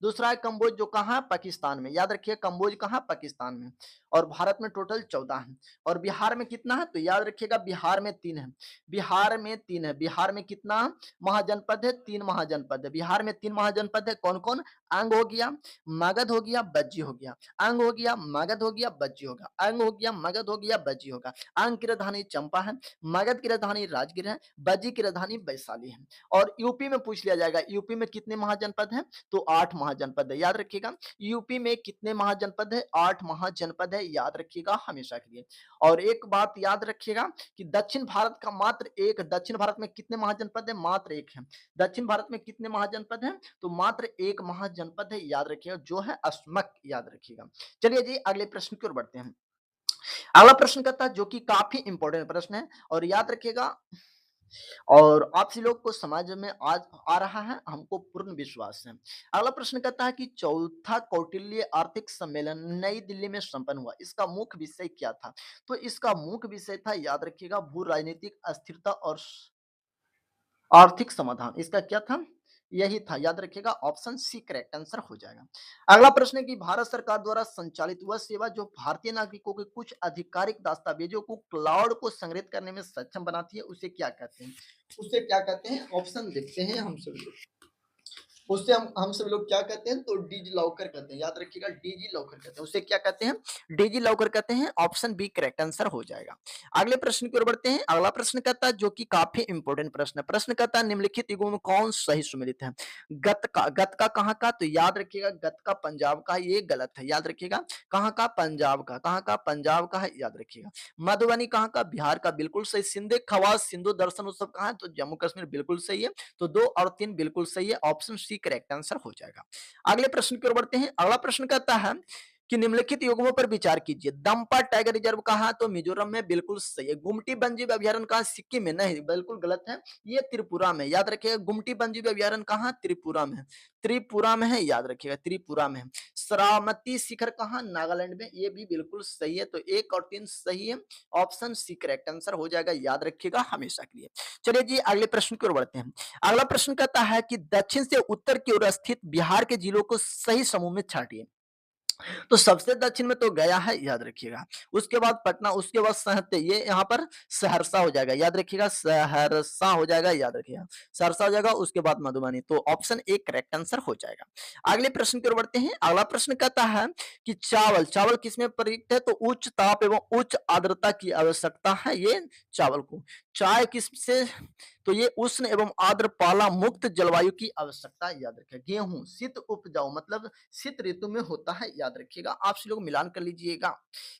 दूसरा है कंबोज जो कहाँ है? पाकिस्तान में, याद रखिए कंबोज कहाँ? पाकिस्तान में। और भारत में टोटल 14 है। और बिहार में कितना है? तो याद रखिएगा बिहार में 3 है। बिहार में 3 है। बिहार में कितना महाजनपद है? 3 महाजनपद है। बिहार में 3 महाजनपद है। कौन कौन? अंग हो गया, मगध हो गया, बज्जी हो गया। अंग हो गया, मगध हो गया, बज्जी होगा। अंग हो गया, मगध हो गया, बज्जी होगा। अंग की राजधानी चंपा है, मगध की राजधानी राजगीर है, बज्जी की राजधानी वैशाली है। और यूपी में पूछ लिया जाएगा यूपी में कितने महाजनपद हैं? तो 8 महाजनपद है, याद रखिएगा। यूपी में कितने महाजनपद है? 8 महाजनपद है, याद रखिएगा हमेशा के लिए। और एक बात याद रखिएगा कि दक्षिण भारत में कितने महाजनपद है? मात्र 1 है। दक्षिण भारत में कितने महाजनपद हैं? तो मात्र 1 महाजनपद है, याद रखिएगा, जो है अस्मक, याद रखिएगा। चलिए जी अगले प्रश्न की ओर बढ़ते हैं। अगला प्रश्न कहता है, जो कि काफी इंपॉर्टेंट प्रश्न है और याद रखिएगा, और आप सभी लोग को समझ में आज आ रहा है, हमको पूर्ण विश्वास है। अगला प्रश्न कहता है कि चौथा कौटिल्य आर्थिक सम्मेलन नई दिल्ली में संपन्न हुआ, इसका मुख्य विषय क्या था? तो इसका मुख्य विषय था, याद रखिएगा, भू राजनीतिक अस्थिरता और आर्थिक समाधान। इसका क्या था? यही था, याद रखिएगा, ऑप्शन सी करेक्ट आंसर हो जाएगा। अगला प्रश्न है कि भारत सरकार द्वारा संचालित वह सेवा जो भारतीय नागरिकों के कुछ आधिकारिक दस्तावेजों को क्लाउड को संग्रहित करने में सक्षम बनाती है, उसे क्या कहते हैं? उसे क्या कहते हैं? ऑप्शन देखते हैं हम सभी लोग। उससे हम सभी लोग क्या कहते हैं? तो डिजी लॉकर कहते हैं, याद रखिएगा, डिजी लॉकर कहते हैं। उसे क्या कहते हैं? डिजी लॉकर कहते हैं। ऑप्शन बी करेक्ट आंसर हो जाएगा। अगले प्रश्न की ओर बढ़ते हैं। अगला प्रश्न कहता है, जो कि काफी इंपॉर्टेंट प्रश्न है। प्रश्न कहता है, निम्नलिखित युगों में कौन सही सुमेलित है? गत का कहाँ का? तो याद रखिएगा, गत का पंजाब का, ये गलत है, याद रखिएगा। कहाँ का? पंजाब का। कहाँ का? पंजाब का है, याद रखिएगा। मधुबनी कहाँ का? बिहार का, बिल्कुल सही। सिंधे खवास सिंधु दर्शन उत्सव कहाँ है? तो जम्मू कश्मीर, बिल्कुल सही है। तो 2 और 3 बिल्कुल सही है, ऑप्शन सी करेक्ट आंसर हो जाएगा। अगले प्रश्न की ओर बढ़ते हैं। अगला प्रश्न कहता है कि निम्नलिखित युग्मों पर विचार कीजिए। दंपा टाइगर रिजर्व कहाँ? तो मिजोरम में, बिल्कुल सही है। गुमटी वन्यजीव अभयारण्य कहाँ? सिक्किम में, नहीं, बिल्कुल गलत है, ये त्रिपुरा में, याद रखिएगा। गुमटी वन्यजीव अभयारण्य कहाँ? त्रिपुरा में, त्रिपुरा में है, याद रखिएगा, त्रिपुरा में है। सरामती शिखर कहाँ? नागालैंड में, ये भी बिल्कुल सही है। तो 1 और 3 सही है, ऑप्शन सी करेक्ट आंसर हो जाएगा, याद रखिएगा हमेशा के लिए। चलिए जी अगले प्रश्न की ओर बढ़ते हैं। अगला प्रश्न कहता है कि दक्षिण से उत्तर की ओर स्थित बिहार के जिलों को सही समूह में छांटिए। तो सबसे दक्षिण में तो गया है, याद रखिएगा। उसके बाद पटना, उसके बाद सहते, ये यहाँ पर सहरसा हो जाएगा, याद रखिएगा, सहरसा हो जाएगा, याद रखिएगा, सहरसा हो जाएगा। उसके बाद मधुबनी, तो ऑप्शन ए करेक्ट आंसर हो जाएगा। अगले प्रश्न की ओर बढ़ते हैं। अगला प्रश्न कहता है कि चावल चावल किसमें प्रयुक्त है? तो उच्च ताप एवं उच्च आर्द्रता की आवश्यकता है ये चावल को। चाय किससे? तो ये उष्ण एवं आर्द्र पाला मुक्त जलवायु की आवश्यकता, याद रखिएगा। गेहूं शीत उपजाऊ, मतलब शीत ऋतु में होता है, याद रखिएगा। आप लोग मिलान कर लीजिएगा।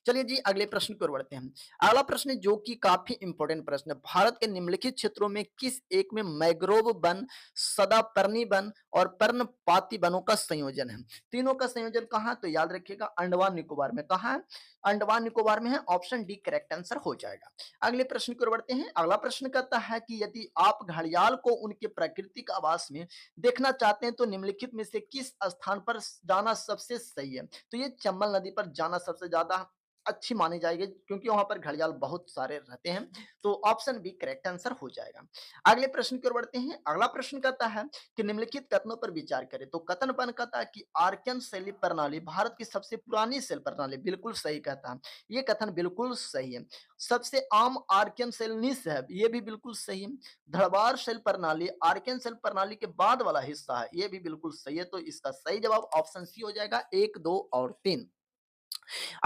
चलिए जी अगले प्रश्न की ओर बढ़ते हैं। अगला प्रश्न जो कि काफी इंपॉर्टेंट प्रश्न है। भारत के निम्नलिखित क्षेत्रों में किस एक में मैग्रोव वन, सदापर्णी वन और पर्णपाती वनों का संयोजन है? तीनों का संयोजन कहाँ? तो याद रखिएगा, अंडमान निकोबार में। कहाँ है? अंडमान निकोबार में है, ऑप्शन डी करेक्ट आंसर हो जाएगा। अगले प्रश्न की ओर बढ़ते हैं। अगला प्रश्न कहता है कि यदि आप घड़ियाल को उनके प्राकृतिक आवास में देखना चाहते हैं तो निम्नलिखित में से किस स्थान पर जाना सबसे सही है? तो ये चंबल नदी पर जाना सबसे ज्यादा अच्छी मानी जाएगी, क्योंकि वहां पर घड़ियाल बहुत सारे रहते हैं। तो ऑप्शन बी करेक्ट आंसर हो जाएगा। अगले प्रश्न की ओर बढ़ते हैं। अगला प्रश्न कहता है कि निम्नलिखित कथनों पर विचार करें। तो कथन बन कहता है कि आर्कियन शैली प्रणाली भारत की सबसे पुरानी शैल प्रणाली, बिल्कुल सही कहता है, ये कथन बिल्कुल सही है। सबसे आम आर्कियन शैल निस है, ये भी बिल्कुल सही है। धड़वार शैल प्रणाली आर्कियन शैल प्रणाली के बाद वाला हिस्सा है, ये भी बिल्कुल सही है। तो इसका सही जवाब ऑप्शन सी हो जाएगा, 1, 2 और 3।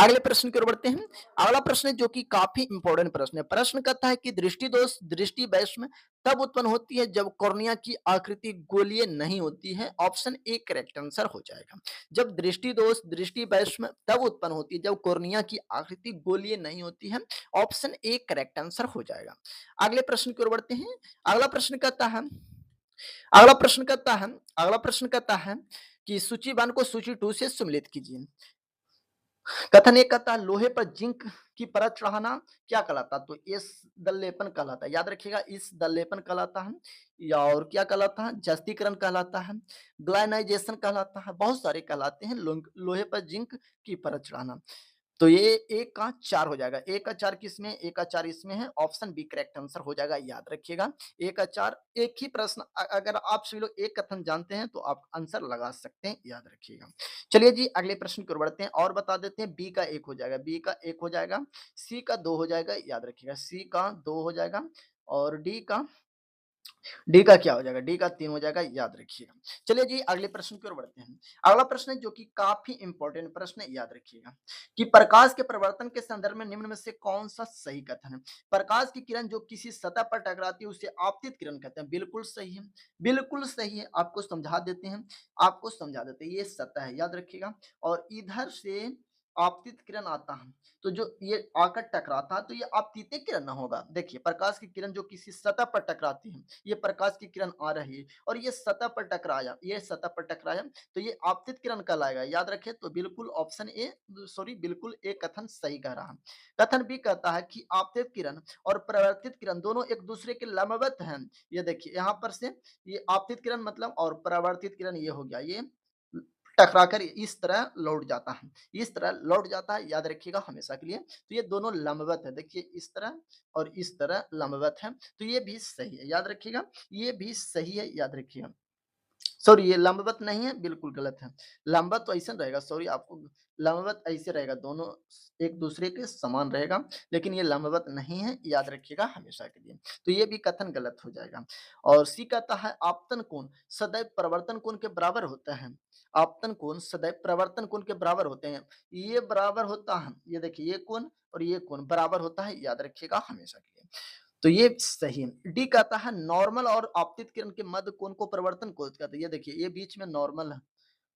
अगले प्रश्न की ओर बढ़ते हैं। अगला प्रश्न है जो कि काफी इंपॉर्टेंट प्रश्न है। प्रश्न कहता है कि दृष्टि दोष दृष्टि वैषम्य तब उत्पन्न होती है जब कॉर्निया की आकृति गोलीय नहीं होती है। ऑप्शन ए करेक्ट आंसर हो जाएगा। जब दृष्टि दोष दृष्टि वैषम्य तब उत्पन्न होती है जब कॉर्निया की आकृति गोलीय नहीं होती है। ऑप्शन ए करेक्ट आंसर हो जाएगा। अगले प्रश्न की ओर बढ़ते हैं। अगला प्रश्न कहता है अगला प्रश्न कहता है अगला प्रश्न कहता है कि सूची 1 को सूची 2 से सम्मिलित कीजिए। कथन एक कहता है लोहे पर जिंक की परत चढ़ाना क्या कहलाता है? तो इस दल्लेपन कहलाता है, याद रखिएगा, इस दल्लेपन कहलाता है। या और क्या कहलाता है? जस्तीकरण कहलाता है, ग्लाइनाइजेशन कहलाता है, बहुत सारे कहलाते हैं। लोहे पर जिंक की परत चढ़ाना। तो ये 1 का 4 हो जाएगा। 1 का 4 किसमें? 1 का 4 इसमें है, ऑप्शन बी करेक्ट आंसर हो जाएगा, याद रखिएगा। 1 का 4 एक ही प्रश्न, अगर आप सभी लोग एक कथन जानते हैं तो आप आंसर लगा सकते हैं, याद रखिएगा। चलिए जी अगले प्रश्न की ओर बढ़ते हैं और बता देते हैं। बी का 1 हो जाएगा, बी का 1 हो जाएगा, सी का 2 हो जाएगा, याद रखिएगा, सी का 2 हो जाएगा और डी का डी का क्या हो जाएगा? डी का 3 हो जाएगा, याद रखिएगा। चलिए जी अगले प्रश्न की ओर बढ़ते हैं। अगला प्रश्न है जो कि काफ़ी इम्पोर्टेंट प्रश्न है, याद रखिएगा कि प्रकाश के प्रवर्तन के संदर्भ में निम्न में से कौन-सा सही कथन है? प्रकाश की किरण जो किसी सतह पर टकराती है उसे आपतित किरण कहते हैं, बिल्कुल सही है, बिल्कुल सही है। आपको समझा देते हैं, आपको समझा देते हैं, ये सतह है, याद रखिएगा और इधर से आपतित किरण आता है, तो जो ये आकर टकराता है तो ये आपतित किरण ना होगा। देखिए प्रकाश की किरण जो किसी सतह पर टकराती है, ये प्रकाश की किरण आ रही है और ये सतह पर टकराया, ये सतह पर टकराया तो ये आपतित किरण कहलाएगा, याद रखें। तो बिल्कुल ऑप्शन ए, सॉरी बिल्कुल ए कथन सही कह रहा है। कथन बी कहता है कि आपतित किरण और परावर्तित किरण दोनों एक दूसरे के लंबवत हैं। ये देखिए यहाँ पर से ये आपतित किरण मतलब और परावर्तित किरण ये हो गया, ये टकराकर इस तरह लौट जाता है, इस तरह लौट जाता है, याद रखिएगा हमेशा के लिए। तो ये दोनों लंबवत है, देखिए इस तरह और इस तरह लंबवत है, तो ये भी सही है, याद रखिएगा, ये भी सही है, याद रखिएगा। सॉरी ये लंबवत नहीं है, बिल्कुल गलत है। लंबवत तो ऐसे रहेगा, सॉरी आपको लंबवत ऐसे रहेगा, दोनों एक दूसरे के समान रहेगा, लेकिन ये लंबवत नहीं है, याद रखिएगा हमेशा के लिए। तो ये भी कथन गलत हो जाएगा। और सी कहता है आपतन कोण सदैव प्रवर्तन कोण के बराबर होता है। आपतन कोण सदैव प्रवर्तन कोण के बराबर होते हैं। ये बराबर होता है, ये देखिए ये कोण और ये कोण बराबर होता है, याद रखिएगा हमेशा के लिए। तो ये सही है। डी कहता है नॉर्मल और आपतित किरण के मध्य कोण को परिवर्तन कोण कहते हैं। ये देखिए ये बीच में नॉर्मल है,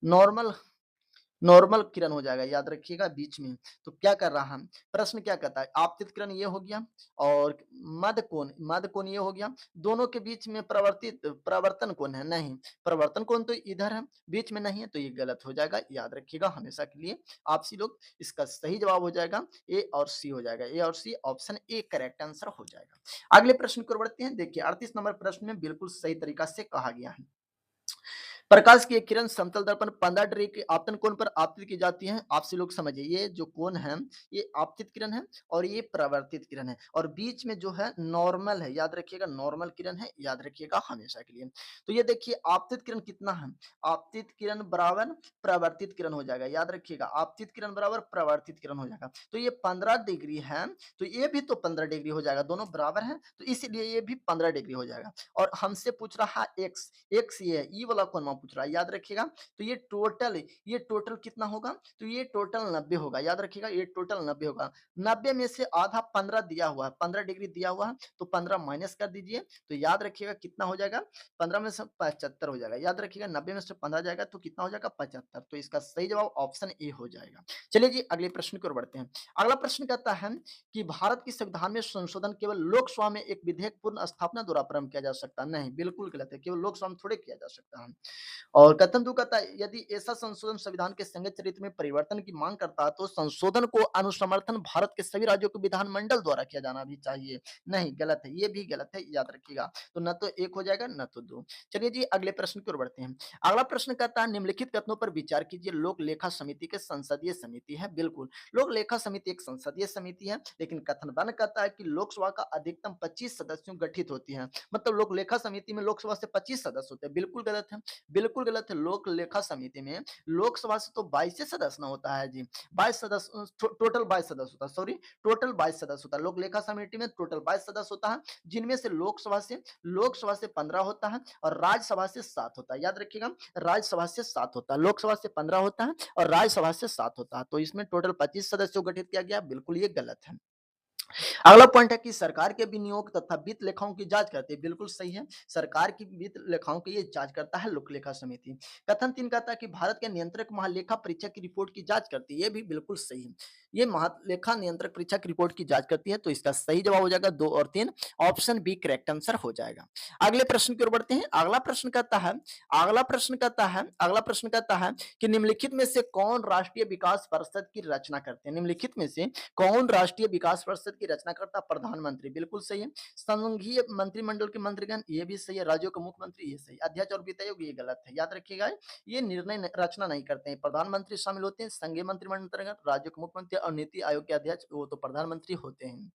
नॉर्मल नॉर्मल किरण हो जाएगा, याद रखिएगा बीच में। तो क्या कर रहा है, प्रश्न क्या कहता है, आपतित किरण ये हो गया और मध्य कोण ये हो गया, दोनों के बीच में प्रवर्तन कोण है, नहीं प्रवर्तन कोण तो इधर है, बीच में नहीं है, तो ये गलत हो जाएगा, याद रखिएगा हमेशा के लिए। आपसी लोग इसका सही जवाब हो जाएगा ए और सी हो जाएगा, ए और C option A correct answer हो जाएगा। अगले प्रश्न की ओर बढ़ते हैं। देखिए 38 नंबर प्रश्न में बिल्कुल सही तरीका से कहा गया है, प्रकाश की एक किरण समतल दर्पण 15 डिग्री के आपतन कोण पर आपतित की जाती है। आपसे लोग समझिए ये जो कोण है ये आपतित किरण है और ये परावर्तित किरण है और बीच में जो है नॉर्मल है, याद रखिएगा नॉर्मल किरण है, याद रखिएगा हमेशा के लिए। तो ये देखिए आपतित किरण कितना है, आपतित किरण बराबर परावर्तित किरण हो जाएगा, याद रखिएगा आपतित किरण बराबर परावर्तित किरण हो जाएगा। तो ये 15 डिग्री है तो ये भी तो 15 डिग्री हो जाएगा, दोनों बराबर हैं तो इसलिए ये भी 15 डिग्री हो जाएगा। और हमसे पूछ रहा है एक्स, एक्स ये है, ई वाला कौन पूछ रहा है, याद रखिएगा। तो ये टोटल कितना होगा, तो ये टोटल 90 होगा, याद रखिएगा ये टोटल 90 होगा। 90 में से आधा 15 दिया हुआ है, 15 डिग्री दिया हुआ है तो 15 माइनस कर दीजिए, तो याद रखिएगा कितना हो जाएगा, 15 में से 75 हो जाएगा, याद रखिएगा 90 में से 15 जाएगा तो कितना हो जाएगा 75। तो इसका सही जवाब ऑप्शन ए हो जाएगा। चलिए जी अगले प्रश्न की ओर बढ़ते हैं। अगला प्रश्न कहता है कि भारत की संविधान में संशोधन केवल लोकसभा में एक विधेयक पूर्ण स्थापना द्वारा प्रारंभ किया जा सकता है, नहीं बिल्कुल गलत है, केवल लोकसभा में थोड़े किया जा सकता है। और कथन दो कहता है यदि ऐसा संशोधन संविधान के संघीय चरित्र में परिवर्तन की मांग करता है तो संशोधन को अनुसमर्थन भारत के सभी राज्यों के विधानमंडल द्वारा किया जाना भी चाहिए, नहीं गलत है, ये भी गलत है, याद रखिएगा। तो न तो एक हो जाएगा न तो दो। चलिए जी अगले प्रश्न की ओर बढ़ते हैं। अगला प्रश्न कहता है निम्नलिखित कथनों पर विचार कीजिए, लोक लेखा समिति के संसदीय समिति है, बिल्कुल लोक लेखा समिति एक संसदीय समिति है, लेकिन कथन वन कहता है कि लोकसभा का अधिकतम 25 सदस्यों गठित होती है, मतलब लोक लेखा समिति में लोकसभा से 25 सदस्य होते हैं, बिल्कुल गलत है, बिल्कुल गलत है। लोक लेखा समिति में लोकसभा से तो 22 सदस्य ना होता है जी, 22 सदस्य टोटल 22 सदस्य होता है, सॉरी टोटल 22 सदस्य होता है। लोक लेखा समिति में टोटल 22 सदस्य होता है, जिनमें से लोकसभा से 15 होता है और राज्यसभा से 7 होता है, याद रखिएगा राज्यसभा से 7 होता है, लोकसभा से 15 होता है और राज्यसभा से 7 होता है। तो इसमें टोटल 25 सदस्यों गठित किया गया, बिल्कुल ये गलत है। अगला पॉइंट है कि सरकार के विनियोग तथा वित्त लेखाओं की जांच करती है, बिल्कुल सही है, सरकार की वित्त लेखाओं की ये जांच करता है लोक लेखा समिति। कथन 3 कहता है कि भारत के नियंत्रक महालेखा परीक्षक की रिपोर्ट की जांच करती है, ये भी बिल्कुल सही है, ये महालेखा नियंत्रक परीक्षक की रिपोर्ट की जांच करती है, तो इसका सही जवाब हो जाएगा 2 और 3, ऑप्शन बी करेक्ट आंसर हो जाएगा। अगले प्रश्न की ओर बढ़ते हैं। अगला प्रश्न कहता है कि निम्नलिखित में से कौन राष्ट्रीय विकास परिषद की रचना करते हैं, निम्नलिखित में से कौन राष्ट्रीय विकास परिषद की रचना करता, प्रधानमंत्री, बिल्कुल सही है। संघीय मंत्रिमंडल के मंत्रीगण, ये भी सही है। राज्यों के मुख्यमंत्री, ये सही। अध्यक्ष और वित्त आयोग, ये गलत है, याद रखिएगा ये रचना नहीं करते हैं, प्रधानमंत्री शामिल होते हैं संघीय मंत्रिमंडल, राज्यों के मुख्यमंत्री और नीति आयोग के अध्यक्ष वो तो प्रधानमंत्री होते हैं।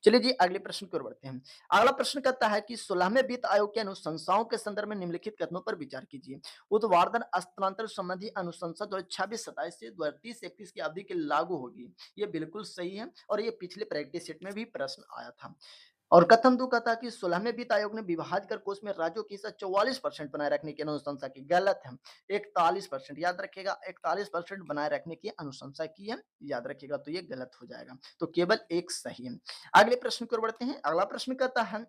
चलिए जी अगले प्रश्न की ओर बढ़ते हैं। अगला प्रश्न कहता है कि 16वें वित्त आयोग की अनुशंसाओं के संदर्भ में निम्नलिखित कथनों पर विचार कीजिए, ऊर्ध्वाधर हस्तांतरण संबंधी अनुशंसा 2026-27 से 2030-31 की अवधि के लागू होगी, ये बिल्कुल सही है और ये पिछले प्रैक्टिस सेट में भी प्रश्न आया था। और कथन दो कहता है कि 16वें वित्त आयोग ने विभाज्य कर कोष में राज्यों की हिस्सा 44% बनाए रखने की अनुशंसा की। गलत है, 41%। याद रखिएगा 41% बनाए रखने की अनुशंसा की है, याद रखिएगा, तो ये गलत हो जाएगा। तो केवल एक सही है। अगले प्रश्न की ओर बढ़ते हैं। अगला प्रश्न कहता है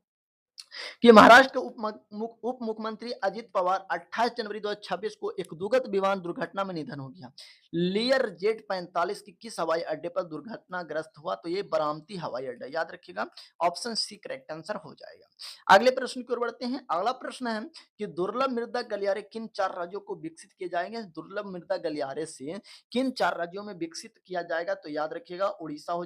कि महाराष्ट्र के उप मुख्यमंत्री अजित पवार 28 जनवरी 2026 को एक दुखद विमान दुर्घटना में निधन हो गया। लियर जेट 45 की किस हवाई अड्डे पर दुर्घटनाग्रस्त हुआ? तो ये बरामती हवाई अड्डा, याद रखिएगा, ऑप्शन सी करेक्ट आंसर हो जाएगा। अगले प्रश्न की ओर बढ़ते हैं। अगला प्रश्न है कि दुर्लभ मृदा गलियारे किन 4 राज्यों को विकसित किए जाएंगे? दुर्लभ मृदा गलियारे से किन 4 राज्यों में विकसित किया जाएगा? तो याद रखिएगा उड़ीसा हो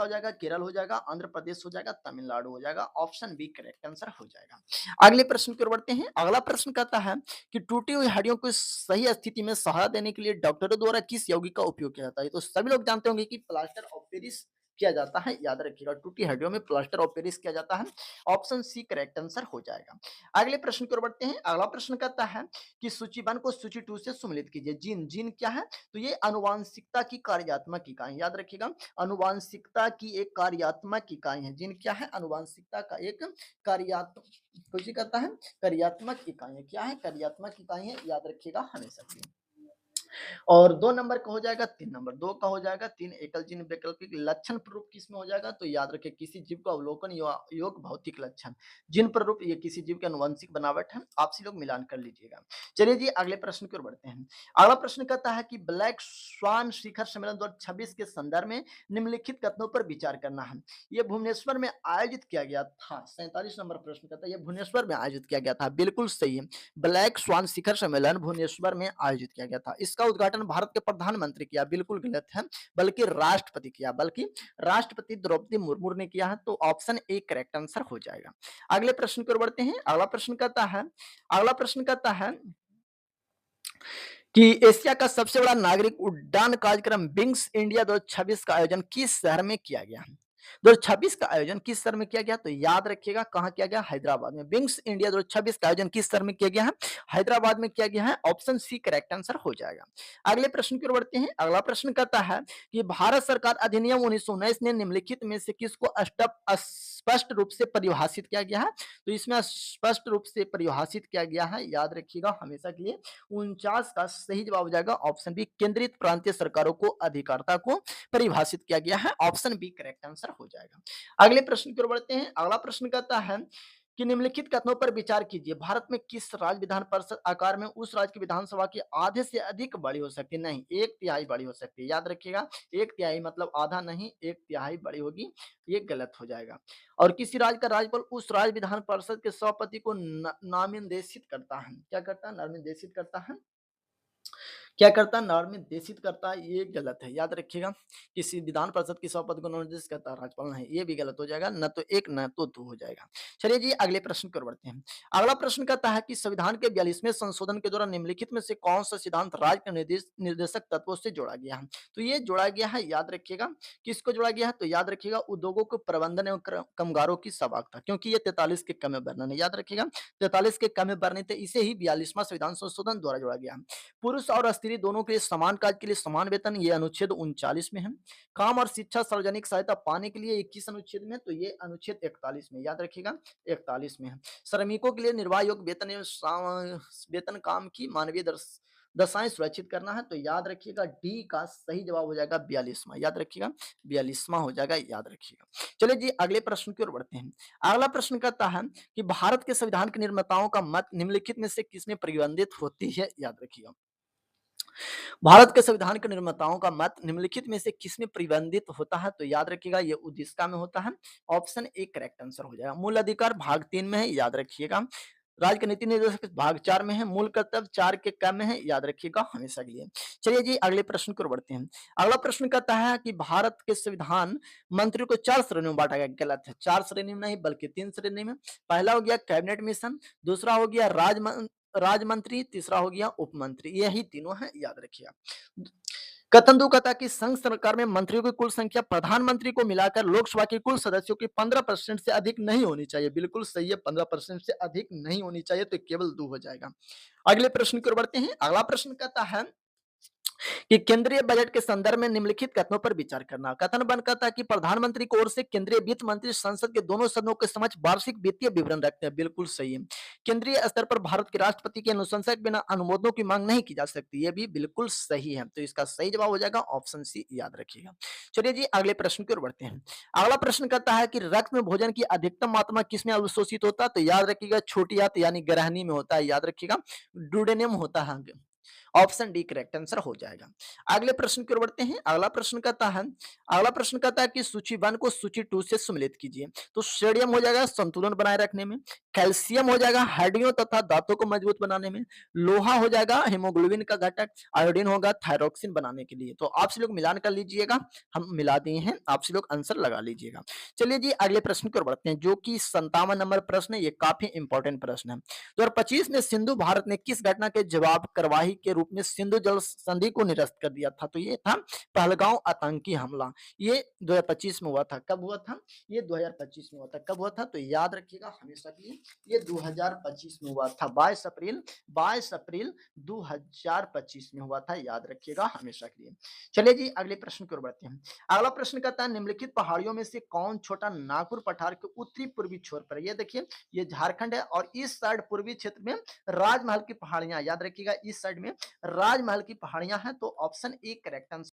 जाएगा, केरल हो जाएगा, आंध्र प्रदेश हो जाएगा, तमिलनाडु हो जाएगा, ऑप्शन बी करेक्ट आंसर हो जाएगा। अगले प्रश्न की ओर बढ़ते हैं। अगला प्रश्न कहता है कि टूटी हुई हड्डियों को सही स्थिति में सहारा देने के लिए डॉक्टरों द्वारा किस यौगिक का उपयोग किया जाता है? तो सभी लोग जानते होंगे कि प्लास्टर ऑफ पेरिस किया जाता है, याद रखिएगा, टूटी हड्डियों में प्लास्टर ऑफ पेरिस किया जाता है, ऑप्शन सी करेक्ट आंसर हो जाएगा। अगले प्रश्न की ओर बढ़ते हैं। अगला प्रश्न कहता है कि सूची 1 को सूची 2 से सम्मिलित कीजिए। जीन जीन क्या है? तो ये आनुवांशिकता की कार्यात्मक इकाई, याद रखिएगा, आनुवांशिकता की एक कार्यात्मक इकाई है। जीन क्या है? आनुवांशिकता का एक कार्यात्मक, कुछ कहता है कार्यात्मक इकाई है। क्या है? कार्यात्मक इकाई है, याद रखिएगा हमेशा के लिए। और 2 नंबर का हो जाएगा, 3 नंबर 2 का हो जाएगा। 3 एकल जीन वैकल्पिक लक्षण प्ररूप किस में हो जाएगा? तो याद रखिए किसी जीव का अवलोकन योग भौतिक लक्षण। जीन प्ररूप ये किसी जीव के आनुवंशिक बनावट है, आपसी लोग मिलान कर लीजिएगा। चलिए जी अगले प्रश्न की ओर बढ़ते हैं। अगला प्रश्न कहता है कि ब्लैक स्वान शिखर सम्मेलन 2026 के संदर्भ में निम्नलिखित कथनों पर विचार करना है। ये भुवनेश्वर में आयोजित किया गया था। 47 नंबर प्रश्न कहता है ये भुवनेश्वर में आयोजित किया गया था, बिल्कुल सही है। ब्लैक स्वान शिखर सम्मेलन भुवनेश्वर में आयोजित किया गया था। इसका उद्घाटन भारत के प्रधानमंत्री किया, बिल्कुल गलत है, बल्कि राष्ट्रपति किया, बल्कि राष्ट्रपति द्रौपदी मुर्मू ने किया है, तो ऑप्शन ए करेक्ट आंसर हो जाएगा। अगले प्रश्न की ओर बढ़ते हैं। अगला प्रश्न कहता है कि एशिया का सबसे बड़ा नागरिक उड्डान कार्यक्रम विंग्स इंडिया 2026 का आयोजन किस शहर में किया गया? 2026 का आयोजन किस शहर में किया गया? तो याद रखिएगा कहां किया गया? हैदराबाद में। विंग्स इंडिया 2026 का आयोजन किस शहर में किया गया है? हैदराबाद में किया गया है, ऑप्शन सी करेक्ट आंसर हो जाएगा। अगले प्रश्न की ओर बढ़ते हैं। अगला प्रश्न कहता है कि भारत सरकार अधिनियम 1919 ने निम्नलिखित में से किसको स्पष्ट रूप से परिभाषित किया गया है? तो इसमें स्पष्ट रूप से परिभाषित किया गया है, याद रखिएगा हमेशा के लिए, 49 का सही जवाब हो जाएगा, ऑप्शन बी केंद्रित प्रांतीय सरकारों को अधिकारता को परिभाषित किया गया है, ऑप्शन बी करेक्ट आंसर हो जाएगा। अगले प्रश्न की ओर बढ़ते हैं। अगला प्रश्न कहता है कि निम्नलिखित कथनों पर विचार कीजिए। भारत में किस राज्य विधान परिषद आकार में उस राज्य की विधानसभा की आधे से अधिक बड़ी हो सकती है? नहीं, 1/3 बड़ी हो सकती है, याद रखिएगा, 1/3 मतलब आधा नहीं, 1/3 बड़ी होगी, ये गलत हो जाएगा। और किसी राज्य का राज्यपाल उस राज्य विधान परिषद के सभापति को नामनिर्देशित करता है। क्या करता है? नामनिर्देशित करता है। क्या करता है? निर्देशित करता है, ये गलत है, याद रखिएगा, किसी विधान परिषद की सभापति को निर्देशित करता है राज्यपाल नहीं, ये भी गलत हो जाएगा, न तो 1 न तो 2 हो जाएगा। चलिए जी अगले प्रश्न की ओर बढ़ते हैं। अगला प्रश्न कहता है कि संविधान के 42वें संशोधन के द्वारा निम्नलिखित में से कौन सा सिद्धांत राज्य के निर्देशक तत्वों से जोड़ा गया है? तो ये जोड़ा गया है, याद रखिएगा, किसको जोड़ा गया है? तो याद रखिएगा उद्योगों के प्रबंधन एवं कामगारों की सहभागिता, क्योंकि ये 43 के कम वर्णन है, याद रखिएगा 43 के कम वर्णित है, इसे ही 42वां संविधान संशोधन द्वारा जोड़ा गया है। पुरुष और स्त्री दोनों के लिए समान कार्य के लिए समान वेतन, ये अनुच्छेद 39 में है। काम और शिक्षा सार्वजनिक सहायता पाने के लिए 21 अनुच्छेद में, तो ये अनुच्छेद 41 में, याद रखिएगा 41 में है। श्रमिकों के लिए निर्वाह योग्य वेतन एवं वेतन काम की मानवीय दशाएं सुरक्षित करना है, तो याद रखिएगा डी का सही जवाब हो जाएगा 42वां, याद रखिएगा 42वां हो जाएगा, याद रखिएगा। चलिए जी अगले प्रश्न की ओर बढ़ते हैं। अगला प्रश्न कहता है कि भारत के संविधान के निर्माताओं का मत निम्नलिखित में से किसमें प्रतिबंधित होती है? याद रखिएगा भारत के संविधान के निर्माताओं का मत निम्नलिखित में से किसमें प्रतिबंधित होता है? तो याद रखिएगा ये उद्देशिका में होता है, ऑप्शन ए करेक्ट आंसर हो जाएगा। मूल अधिकार भाग 3 में है, याद रखिएगा। राज्य के नीति निर्देशक भाग 4 में है। मूल कर्तव्य 4 के कम में है, याद रखिएगा हमेशा के लिए। चलिए जी अगले प्रश्न की ओर बढ़ते हैं। अगला प्रश्न कहता है कि भारत के संविधान मंत्री को 4 श्रेणियों में बांटा गया। गलत है, 4 श्रेणी में नहीं बल्कि 3 श्रेणी में। पहला हो गया कैबिनेट मिशन, दूसरा हो गया राज्य मंत्री, तीसरा हो गया उप मंत्री, यही तीनों है, याद रखिएगा। कथन दो कहता है कि संघ सरकार में मंत्रियों की कुल संख्या प्रधानमंत्री को मिलाकर लोकसभा के कुल सदस्यों की 15% से अधिक नहीं होनी चाहिए, बिल्कुल सही है, 15% से अधिक नहीं होनी चाहिए, तो केवल 2 हो जाएगा। अगले प्रश्न की ओर बढ़ते हैं। अगला प्रश्न कहता है कि केंद्रीय बजट के संदर्भ में निम्नलिखित कथनों पर विचार करना। कथन वन कहता है कि प्रधानमंत्री की ओर से केंद्रीय वित्त मंत्री संसद के दोनों सदनों के समक्ष वार्षिक वित्तीय विवरण रखते हैं। बिल्कुल सही है। केंद्रीय स्तर पर भारत के राष्ट्रपति की अनुशंसा के बिना अनुमोदनों की मांग नहीं की जा सकती। ये भी बिल्कुल सही है। तो इसका सही जवाब हो जाएगा ऑप्शन सी, याद रखिएगा। चलिए जी अगले प्रश्न की ओर बढ़ते हैं। अगला प्रश्न कहता है कि रक्त में भोजन की अधिकतम मात्रा किसमें अवशोषित होता है? तो याद रखिएगा छोटी आंत यानी ग्रहणी में होता है। याद रखिएगा डुडेनियम होता है। ऑप्शन डी करेक्ट आंसर हो जाएगा। अगले प्रश्न की ओर बढ़ते हैं। अगला प्रश्न कहता है कि सूची 1 को सूची 2 से सम्मिलित कीजिए। तो सोडियम हो जाएगा संतुलन बनाए रखने में, कैल्शियम हो जाएगा हड्डियों तथा दांतों को मजबूत बनाने में, लोहा हो जाएगा हीमोग्लोबिन का घटक, आयोडीन होगा थायरोक्सिन बनाने के लिए। तो आप सभी लोग मिलान कर लीजिएगा, हम मिला दिए हैं, आप सभी लोग आंसर लगा लीजिएगा। चलिए जी अगले प्रश्न की ओर बढ़ते हैं जो कि 57 नंबर प्रश्न है। ये काफी इंपॉर्टेंट प्रश्न है। 2025 में सिंधु भारत ने किस घटना के जवाब कार्यवाही के रूप में सिंधु जल संधि को निरस्त कर दिया था? तो ये था पहलगांव आतंकी हमला। ये 2025 में हुआ था। कब हुआ था? ये 2025 में हुआ था। कब हुआ था? तो याद रखिएगा हमेशा के लिए, ये 2025 में हुआ था। 22 अप्रैल 2025 में हुआ था। याद रखिएगा हमेशा के लिए। चलिए जी अगले प्रश्न की ओर बढ़ते हैं। अगला प्रश्न कहता है निम्नलिखित पहाड़ियों में से कौन छोटा नागपुर पठार के उत्तरी पूर्वी छोर पर है? ये देखिए ये झारखंड है और इस साइड पूर्वी क्षेत्र में राजमहल की पहाड़ियां। याद रखिएगा इस साइड में राजमहल की पहाड़ियां हैं। तो ऑप्शन ए करेक्ट आंसर।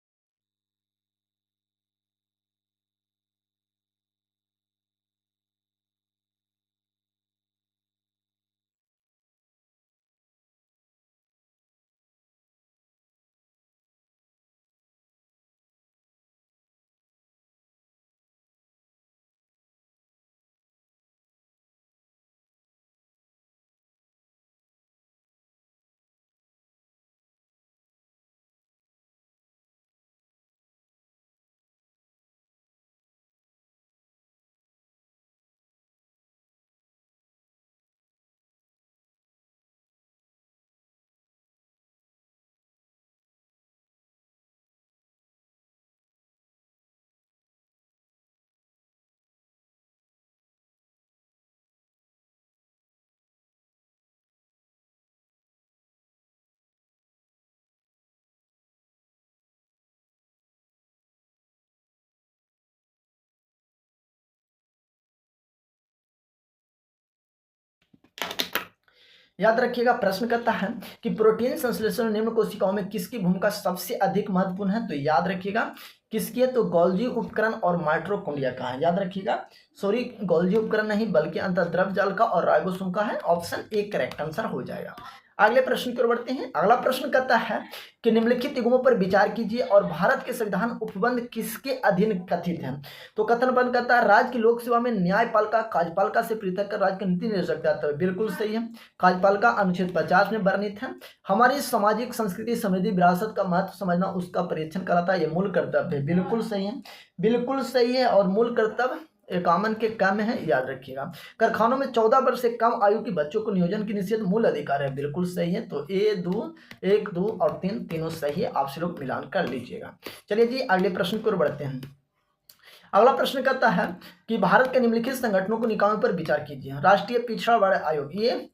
याद रखिएगा प्रश्न करता है कि प्रोटीन संश्लेषण निम्न कोशिकाओं में किसकी भूमिका सबसे अधिक महत्वपूर्ण है? तो याद रखिएगा किसकी है? तो गोल्जी उपकरण और माइटोकॉन्ड्रिया का है। याद रखिएगा सॉरी गोल्जी उपकरण नहीं बल्कि अंतर्द्रव जाल का और राइबोसोम का है। ऑप्शन ए करेक्ट आंसर हो जाएगा। अगले प्रश्न की ओर बढ़ते हैं। अगला प्रश्न कहता है कि निम्नलिखित युग्मों पर विचार कीजिए और भारत के संविधान उपबंध किसके अधीन कथित है? तो कथन बंद कहता है राज्य की लोक सेवा में न्यायपालिका कार्यपालिका से पृथक कर राज्य की नीति निर्देशक देता है। बिल्कुल सही है। कार्यपालिका अनुच्छेद 50 में वर्णित है। हमारी सामाजिक संस्कृति समृद्धि विरासत का महत्व समझना उसका परीक्षण कराता है। ये मूल कर्तव्य है। बिल्कुल सही है। बिल्कुल सही है और मूल कर्तव्य 51 के कम है। याद रखिएगा कारखानों में 14 वर्ष से कम आयु के बच्चों को नियोजन की निषेध मूल अधिकार है। बिल्कुल सही है। तो एक दो और तीन तीनों सही है। आप से लोग मिलान कर लीजिएगा। चलिए जी अगले प्रश्न की ओर बढ़ते हैं। अगला प्रश्न कहता है कि भारत के निम्नलिखित संगठनों को निकायों पर विचार कीजिए। राष्ट्रीय पिछड़ा वर्ग आयोग ये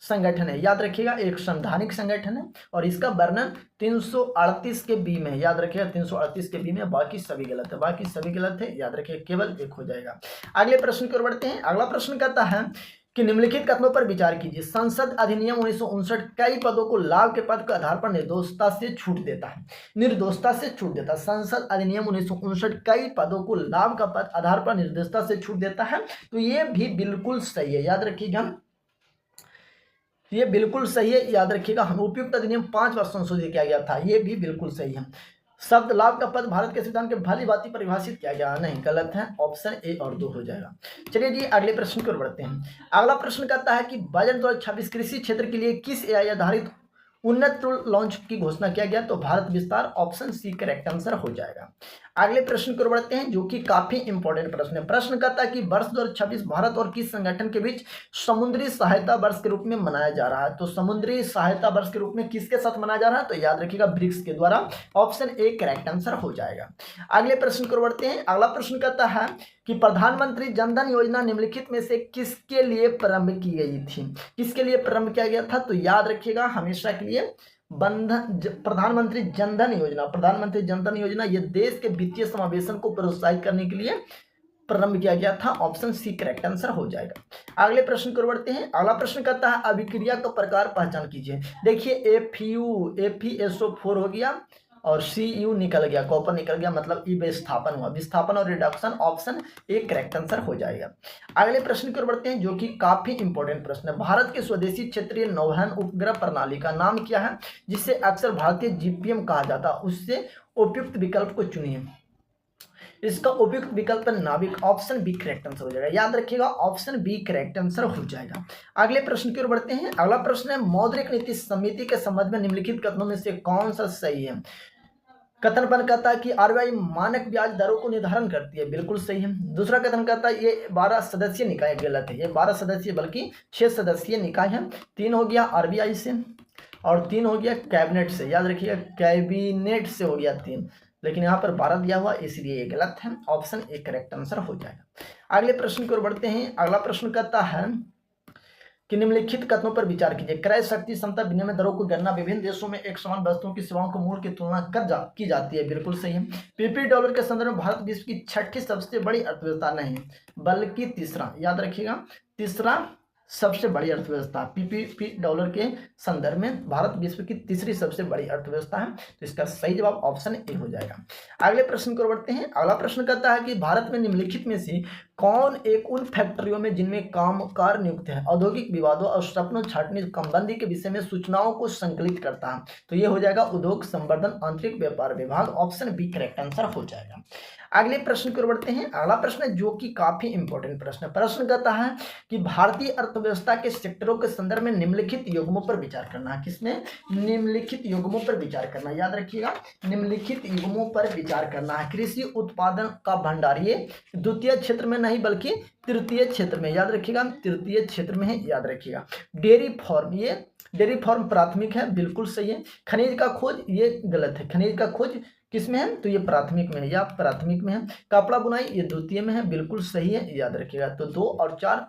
संगठन है। याद रखिएगा एक संवैधानिक संगठन है और इसका वर्णन 338 के बी में है। याद रखिएगा 338 के बी में। बाकी सभी गलत है। बाकी सभी गलत है। याद रखिए केवल एक हो जाएगा। अगले प्रश्न की ओर बढ़ते हैं। अगला प्रश्न कहता है कि निम्नलिखित कथनों पर विचार कीजिए। संसद अधिनियम 1959 कई पदों को लाभ के पद के आधार पर निर्दोषता से छूट देता है। निर्दोषता से छूट देता है। संसद अधिनियम 1959 कई पदों को लाभ का पद आधार पर निर्दोषता से छूट देता है। तो ये भी बिल्कुल सही है। याद रखिएगा ये बिल्कुल सही है। याद रखिएगा हम उपयुक्त अधिनियम 5 बार संशोधित किया गया था। ये भी बिल्कुल सही है। शब्द लाभ का पद भारत के संविधान के भली भांति परिभाषित किया गया नहीं, गलत है। ऑप्शन ए और 2 हो जाएगा। चलिए जी अगले प्रश्न की ओर बढ़ते हैं। अगला प्रश्न कहता है कि बजट 2026 कृषि क्षेत्र के लिए किस एआई आधारित उन्नत टूल लॉन्च की घोषणा किया गया? तो भारत विस्तार। ऑप्शन सी करेक्ट आंसर हो जाएगा। अगले प्रश्न की ओर बढ़ते हैं जो कि काफी इंपॉर्टेंट प्रश्न है। प्रश्न कहता है कि वर्ष 2026 भारत और किस संगठन के बीच समुद्री सहायता वर्ष के रूप में मनाया जा रहा है? तो समुद्री सहायता वर्ष के रूप में किसके साथ मनाया जा रहा है? तो याद रखिएगा ब्रिक्स के द्वारा। ऑप्शन ए करेक्ट आंसर हो जाएगा। अगले प्रश्न की ओर बढ़ते हैं। अगला प्रश्न कहता है कि प्रधानमंत्री जनधन योजना निम्नलिखित में से किसके लिए प्रारंभ की गई थी? किसके लिए प्रारंभ किया गया था? तो याद रखिएगा हमेशा के लिए प्रधानमंत्री जनधन योजना, प्रधानमंत्री जनधन योजना ये देश के वित्तीय समावेशन को प्रोत्साहित करने के लिए प्रारंभ किया गया था। ऑप्शन सी करेक्ट आंसर हो जाएगा। अगले प्रश्न को बढ़ते हैं। अगला प्रश्न कहता है अभिक्रिया का प्रकार पहचान कीजिए। देखिए FeSO4 हो गया और Cu निकल गया, कॉपर निकल गया, मतलब ई विस्थापन हुआ, विस्थापन और reduction, option A correct answer हो जाएगा। अगले प्रश्न की ओर बढ़ते हैं जो कि काफी इंपॉर्टेंट प्रश्न है। भारत के स्वदेशी क्षेत्रीय नौवहन उपग्रह प्रणाली का नाम क्या है जिसे अक्सर भारतीय GPM कहा जाता है, उससे उपयुक्त विकल्प को चुनिए। इसका उपयुक्त विकल्प नाविक, ऑप्शन बी करेक्ट आंसर हो जाएगा। याद रखिएगा ऑप्शन बी करेक्ट आंसर हो जाएगा। अगले प्रश्न की ओर बढ़ते हैं। अगला प्रश्न है मौद्रिक नीति समिति के संबंध में निम्नलिखित कथनों में से कौन सा सही है। कथन पर कहता है कि RBI मानक ब्याज दरों को निर्धारण करती है, बिल्कुल सही है। दूसरा कथन कहता है ये 12 सदस्यीय निकाय, गलत है, ये 12 सदस्यीय बल्कि 6 सदस्यीय निकाय है। 3 हो गया RBI से और 3 हो गया कैबिनेट से, याद रखिएगा कैबिनेट से हो गया 3, लेकिन यहाँ पर 12 दिया हुआ इसलिए ये गलत है, ऑप्शन ए करेक्ट आंसर हो जाएगा। अगले प्रश्न की ओर बढ़ते हैं। अगला प्रश्न कहता है कि निम्नलिखित कथनों पर विचार कीजिए। क्रय शक्ति क्षमता विनिमय दरों की गणना विभिन्न देशों में एक समान वस्तुओं की सेवाओं के मूल्य की तुलना की जाती है, बिल्कुल सही है। PP डॉलर के संदर्भ में भारत विश्व की 6ठी सबसे बड़ी अर्थव्यवस्था नहीं बल्कि तीसरा, याद रखिएगा तीसरा सबसे बड़ी अर्थव्यवस्था। PP डॉलर के संदर्भ में भारत विश्व की तीसरी सबसे बड़ी अर्थव्यवस्था है, तो इसका सही जवाब ऑप्शन ए हो जाएगा। अगले प्रश्न को बढ़ते हैं। अगला प्रश्न कहता है कि भारत में निम्नलिखित में से कौन एक उन फैक्ट्रियों में जिनमें कामगार नियुक्त है औद्योगिक विवादों और सपनों छाटने संबंधी के विषय में सूचनाओं को संकलित करता है, तो ये हो जाएगा उद्योग संवर्धन आंतरिक व्यापार विभाग, ऑप्शन बी करेक्ट आंसर हो जाएगा। अगले प्रश्न की ओर बढ़ते हैं। अगला प्रश्न है जो कि काफी इंपॉर्टेंट प्रश्न है। प्रश्न कहता है कि भारतीय अर्थव्यवस्था के सेक्टरों के संदर्भ में निम्नलिखित युग्मों पर विचार करना है। किसमें? निम्नलिखित युग्मों पर विचार करना, याद रखिएगा निम्नलिखित युग्मों पर विचार करना है। कृषि उत्पादन का भंडार, ये द्वितीय क्षेत्र में नहीं बल्कि तृतीय क्षेत्र में, याद रखिएगा तृतीय क्षेत्र में है, याद रखिएगा। डेयरी फार्म, ये डेयरी फार्म प्राथमिक है, बिल्कुल सही है। खनिज का खोज, ये गलत है, खनिज का खोज किसमें है? तो ये प्राथमिक में है, या प्राथमिक में है। कपड़ा बुनाई ये द्वितीय में है, बिल्कुल सही है, याद रखिएगा। तो 2 और 4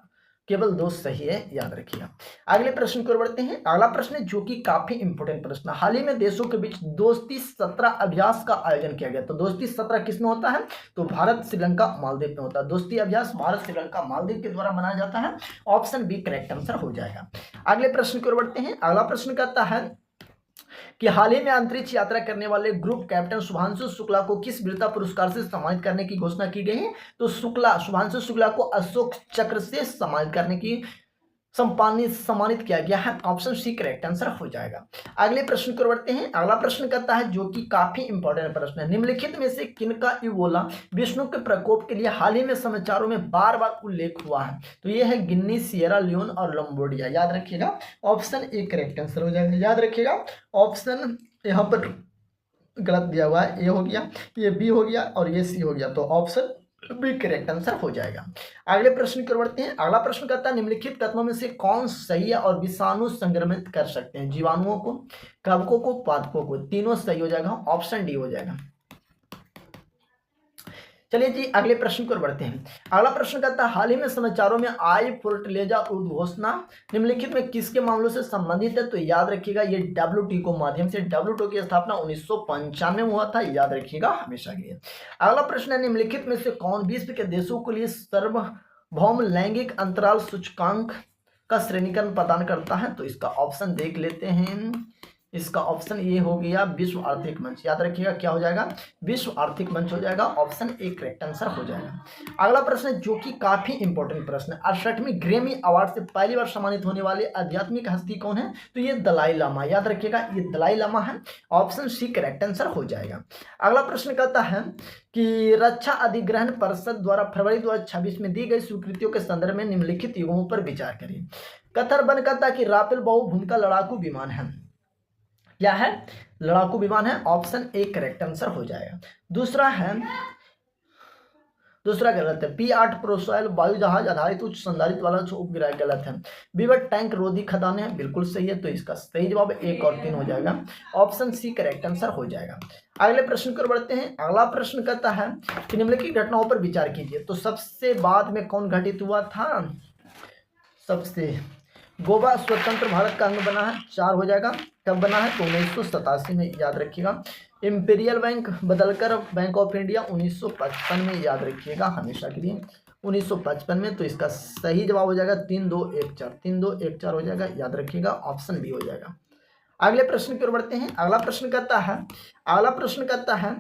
केवल 2 सही है, याद रखिएगा। अगले प्रश्न की ओर बढ़ते हैं। अगला प्रश्न है जो कि काफी इंपोर्टेंट प्रश्न। हाल ही में देशों के बीच दोस्ती 17 अभ्यास का आयोजन किया गया। तो दोस्ती 17 किस में होता है? तो भारत श्रीलंका मालदीव में होता है। दोस्ती अभ्यास भारत श्रीलंका मालदीव के द्वारा मनाया जाता है, ऑप्शन बी करेक्ट आंसर हो जाएगा। अगले प्रश्न की ओर बढ़ते हैं। अगला प्रश्न कहता है कि हाल ही में अंतरिक्ष यात्रा करने वाले ग्रुप कैप्टन शुभांशु शुक्ला को किस वीरता पुरस्कार से सम्मानित करने की घोषणा की गई है? तो शुभांशु शुक्ला को अशोक चक्र से सम्मानित करने की सम्मानित किया गया है, ऑप्शन सी करेक्ट आंसर हो जाएगा। अगले प्रश्न को बढ़ते हैं। अगला प्रश्न कहता है जो कि काफी इंपॉर्टेंट प्रश्न है। निम्नलिखित में से किनका इबोला विष्णु के प्रकोप के लिए हाल ही में समाचारों में बार बार उल्लेख हुआ है? तो ये है गिनी, सियरा लियोन और लंबोडिया, याद रखिएगा ऑप्शन ए करेक्ट आंसर हो जाएगा। याद रखिएगा ऑप्शन यहाँ पर गलत दिया हुआ है, ए हो गया, ये बी हो गया और ये सी हो गया, तो ऑप्शन बी करेक्ट आंसर हो जाएगा। अगले प्रश्न की ओर बढ़ते हैं। अगला प्रश्न कहता है निम्नलिखित कथनों में से कौन सही है और विषाणु संक्रमित कर सकते हैं? जीवाणुओं को, कवकों को, पादपों को, तीनों सही हो जाएगा, ऑप्शन डी हो जाएगा। चलिए जी अगले प्रश्न की ओर बढ़ते हैं। अगला प्रश्न कहता है हाल ही में समाचारों में आई फोर्टलेजा उद्घोषणा निम्नलिखित में किसके मामलों से संबंधित है? तो याद रखिएगा ये WTO के माध्यम से, WTO की स्थापना 1995 में हुआ था, याद रखिएगा हमेशा के लिए। अगला प्रश्न है निम्नलिखित में से कौन विश्व के देशों के लिए सार्वभौम लैंगिक अंतराल सूचकांक का श्रेणीकरण प्रदान करता है? तो इसका ऑप्शन देख लेते हैं। इसका ऑप्शन ये हो गया विश्व आर्थिक मंच, याद रखिएगा क्या हो जाएगा? विश्व आर्थिक मंच हो जाएगा, ऑप्शन ए करेक्ट आंसर हो जाएगा। अगला प्रश्न जो कि काफी इंपॉर्टेंट प्रश्न है। 68वीं ग्रैमी अवार्ड से पहली बार सम्मानित होने वाले आध्यात्मिक हस्ती कौन है? तो ये दलाई लामा, याद रखिएगा ये दलाई लामा है, ऑप्शन सी करेक्ट आंसर हो जाएगा। अगला प्रश्न कहता है कि रक्षा अधिग्रहण परिषद द्वारा फरवरी 2026 में दी गई स्वीकृतियों के संदर्भ में निम्नलिखित युगों पर विचार करिए। कथन बन कहता है कि राफेल बहुभूमिका लड़ाकू विमान है, क्या है? लड़ाकू विमान है, ऑप्शन ए करेक्ट आंसर हो जाएगा। दूसरा गलत है। P-8 प्रोसोइल वायु जहाज आधारित उच्च संधारित वाला उपग्रह, गलत है। विवट टैंक रोधी खदान है, बिल्कुल सही है, तो इसका सही जवाब 1 और 3 हो जाएगा, ऑप्शन सी करेक्ट आंसर हो जाएगा। अगले प्रश्न की ओर बढ़ते हैं। अगला प्रश्न कहता है कि निम्नलिखित घटनाओं पर विचार कीजिए। तो सबसे बाद में कौन घटित हुआ था? सबसे गोवा स्वतंत्र भारत का अंग बना है, 4 हो जाएगा। कब बना है? तो 1987 में, याद रखिएगा। इंपीरियल बैंक बदलकर बैंक ऑफ इंडिया 1955 में, याद रखिएगा हमेशा के लिए 1955 में। तो इसका सही जवाब हो जाएगा 3214, 3214 हो जाएगा, याद रखिएगा, ऑप्शन बी हो जाएगा। अगले प्रश्न की ओर बढ़ते हैं। अगला प्रश्न कहता है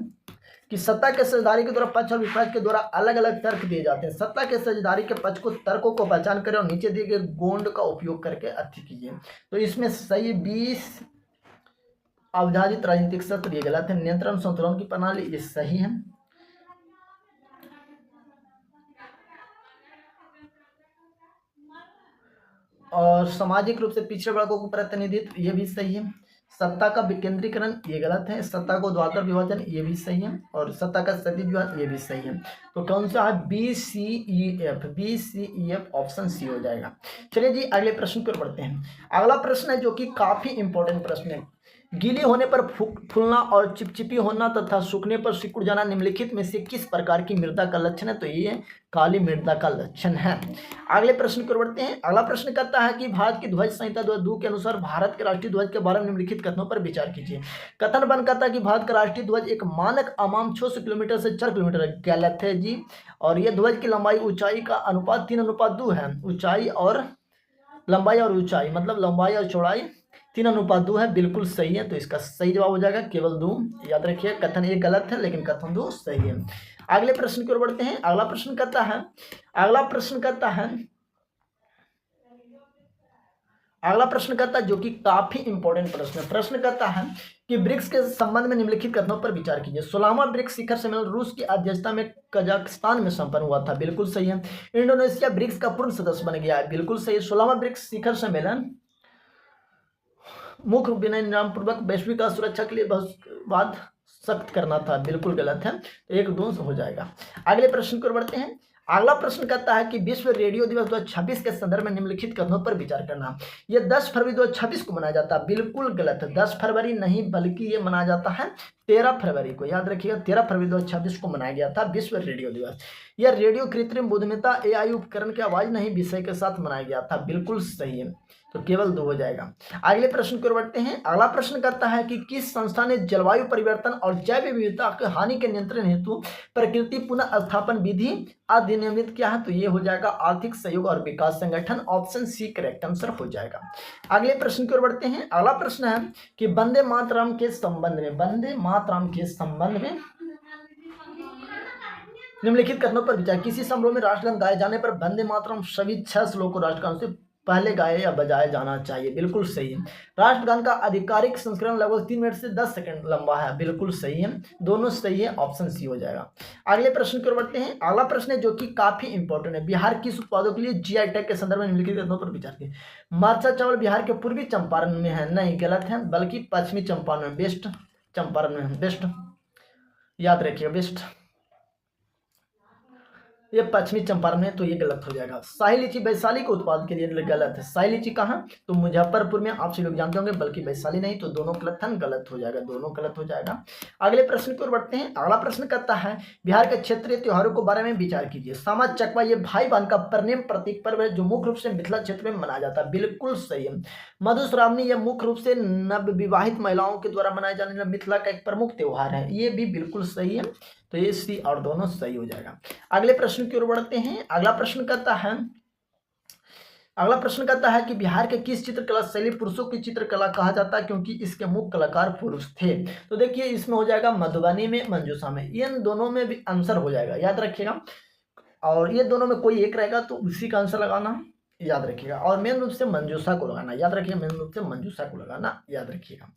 कि सत्ता के साझेदारी के द्वारा पक्ष और विपक्ष के द्वारा अलग अलग तर्क दिए जाते हैं। सत्ता के साझेदारी के पक्ष को तर्कों को पहचान करें और नीचे दिए गए गोंड का उपयोग करके अर्थी कीजिए। तो इसमें सही 20 अविभाजित राजनीतिक सत्र, ये गलत है। नियंत्रण संतुलन की प्रणाली, ये सही है। और सामाजिक रूप से पिछड़े वर्गों को प्रतिनिधित्व, ये भी सही है। सत्ता का विकेंद्रीकरण, ये गलत है। सत्ता को द्वातर विभाजन, ये भी सही है। और सत्ता का सतही विभाजन, ये भी सही है। तो कौन सा है? BCEF, ऑप्शन सी हो जाएगा। चलिए जी अगले प्रश्न पर बढ़ते हैं। अगला प्रश्न है जो कि काफी इंपॉर्टेंट प्रश्न है। गीली होने पर फूलना और चिपचिपी होना तथा सूखने पर सिकुड़ जाना निम्नलिखित में से किस प्रकार की मृदा का लक्षण है? तो ये काली मृदा का लक्षण है। अगले प्रश्न की ओर बढ़ते हैं। अगला प्रश्न कहता है कि भारत की ध्वज संहिता 2002 के अनुसार भारत के राष्ट्रीय ध्वज के बारे में निम्नलिखित कथनों पर विचार कीजिए। कथन 1 कहता है कि भारत का राष्ट्रीय ध्वज एक मानक आयाम 600 किलोमीटर से 4 किलोमीटर है, गलत है जी। और यह ध्वज की लंबाई ऊंचाई का अनुपात 3:2 है। ऊंचाई और लंबाई और ऊंचाई मतलब लंबाई और चौड़ाई 3:2 है, बिल्कुल सही है। तो इसका सही जवाब हो जाएगा केवल 2, याद रखिए। कथन 1 गलत है लेकिन कथन 2 सही है। अगले प्रश्न की ओर बढ़ते हैं। अगला प्रश्न कहता है जो कि काफी इंपॉर्टेंट प्रश्न है। प्रश्न कहता है कि ब्रिक्स के संबंध में निम्नलिखित कथनों पर विचार कीजिए। 16वां ब्रिक्स शिखर सम्मेलन रूस की अध्यक्षता में कजाकिस्तान में संपन्न हुआ था, बिल्कुल सही है। इंडोनेशिया ब्रिक्स का पूर्ण सदस्य बन गया है, बिल्कुल सही है। 16वां ब्रिक्स शिखर सम्मेलन मुख्य विनय नियम पूर्वक वैश्विक सुरक्षा के लिए बहुत सख्त करना था, बिल्कुल गलत है। तो 1-2 हो जाएगा। अगले प्रश्न की ओर बढ़ते हैं। अगला प्रश्न कहता है कि विश्व रेडियो दिवस 2026 के संदर्भ में निम्नलिखित कथनों पर विचार करना। यह 10 फरवरी 2026 को मनाया जाता है, बिल्कुल गलत है। 10 फरवरी नहीं बल्कि ये मनाया जाता है 13 फरवरी को, याद रखिएगा। 13 फरवरी 2026 को मनाया गया था विश्व रेडियो दिवस। यह रेडियो कृत्रिम बुद्धिमत्ता AI उपकरण के आवाज नहीं विषय के साथ मनाया गया था, बिल्कुल सही है। तो केवल 2 हो जाएगा। अगले प्रश्न की ओर बढ़ते हैं। अगला प्रश्न करता है कि किस संस्था ने जलवायु परिवर्तन और जैव विविधता के हानि के नियंत्रण हेतु प्रकृति पुनः स्थापन विधि अधिनियमित किया है? तो ये हो जाएगा आर्थिक सहयोग और विकास संगठन, ऑप्शन सी करेक्ट आंसर हो जाएगा। अगले प्रश्न की ओर बढ़ते हैं। अगला प्रश्न है कि वंदे मातरम के संबंध में निम्नलिखित कथनों पर विचार। किसी समारोह में राष्ट्रगान गाए जाने पर वंदे मातरम सभी 6 श्लोक को राष्ट्रगान से पहले गाए या बजाया जाना चाहिए, बिल्कुल सही है। राष्ट्रगान का आधिकारिक संस्करण लगभग 3 मिनट से 10 सेकंड लंबा है, बिल्कुल सही है। दोनों सही है, ऑप्शन सी हो जाएगा। अगले प्रश्न की ओर बढ़ते हैं। अगला प्रश्न है जो कि काफी इंपॉर्टेंट है। बिहार किस उत्पादों के लिए GI टैग के संदर्भ में निम्नलिखित कथनों पर विचार कीजिए। मरचा चावल बिहार के पूर्वी चंपारण में है, नहीं गलत है, बल्कि पश्चिमी चंपारण में, बेस्ट चंपारण में है, बेस्ट, याद रखिए, बेस्ट। ये पश्चिमी चंपारण में, तो ये गलत हो जाएगा। शाही लीची वैशाली के उत्पाद के लिए गलत है। शाही लीची कहाँ? तो मुजफ्फरपुर में, आप सभी लोग जानते होंगे, बल्कि वैशाली नहीं। तो दोनों कथन गलत हो जाएगा, दोनों गलत हो जाएगा। अगले प्रश्न की ओर बढ़ते हैं। अगला प्रश्न कहता है बिहार के क्षेत्रीय त्योहारों के बारे में विचार कीजिए। सामा चकवा ये भाई बहन का प्रेम प्रतीक पर्व है जो मुख्य रूप से मिथिला क्षेत्र में मनाया जाता है, बिल्कुल सही है। मधुश्रावणी यह मुख्य रूप से नवविवाहित महिलाओं के द्वारा मनाया जाने वाला मिथिला का एक प्रमुख त्योहार है, ये भी बिल्कुल सही है। तो ये सी और दोनों सही हो जाएगा। अगले प्रश्न की ओर बढ़ते हैं। अगला प्रश्न कहता है कि बिहार के किस चित्रकला शैली पुरुषों की चित्रकला कहा जाता है क्योंकि इसके मुख्य कलाकार पुरुष थे? तो देखिए इसमें हो जाएगा मधुबनी में, मंजूषा में, इन दोनों में भी आंसर हो जाएगा, याद रखिएगा। और ये दोनों में कोई एक रहेगा तो उसी का आंसर लगाना, याद रखिएगा। और मेन रूप से मंजूषा को लगाना, याद रखिएगा, मेन रूप से मंजूषा को लगाना, याद रखिएगा।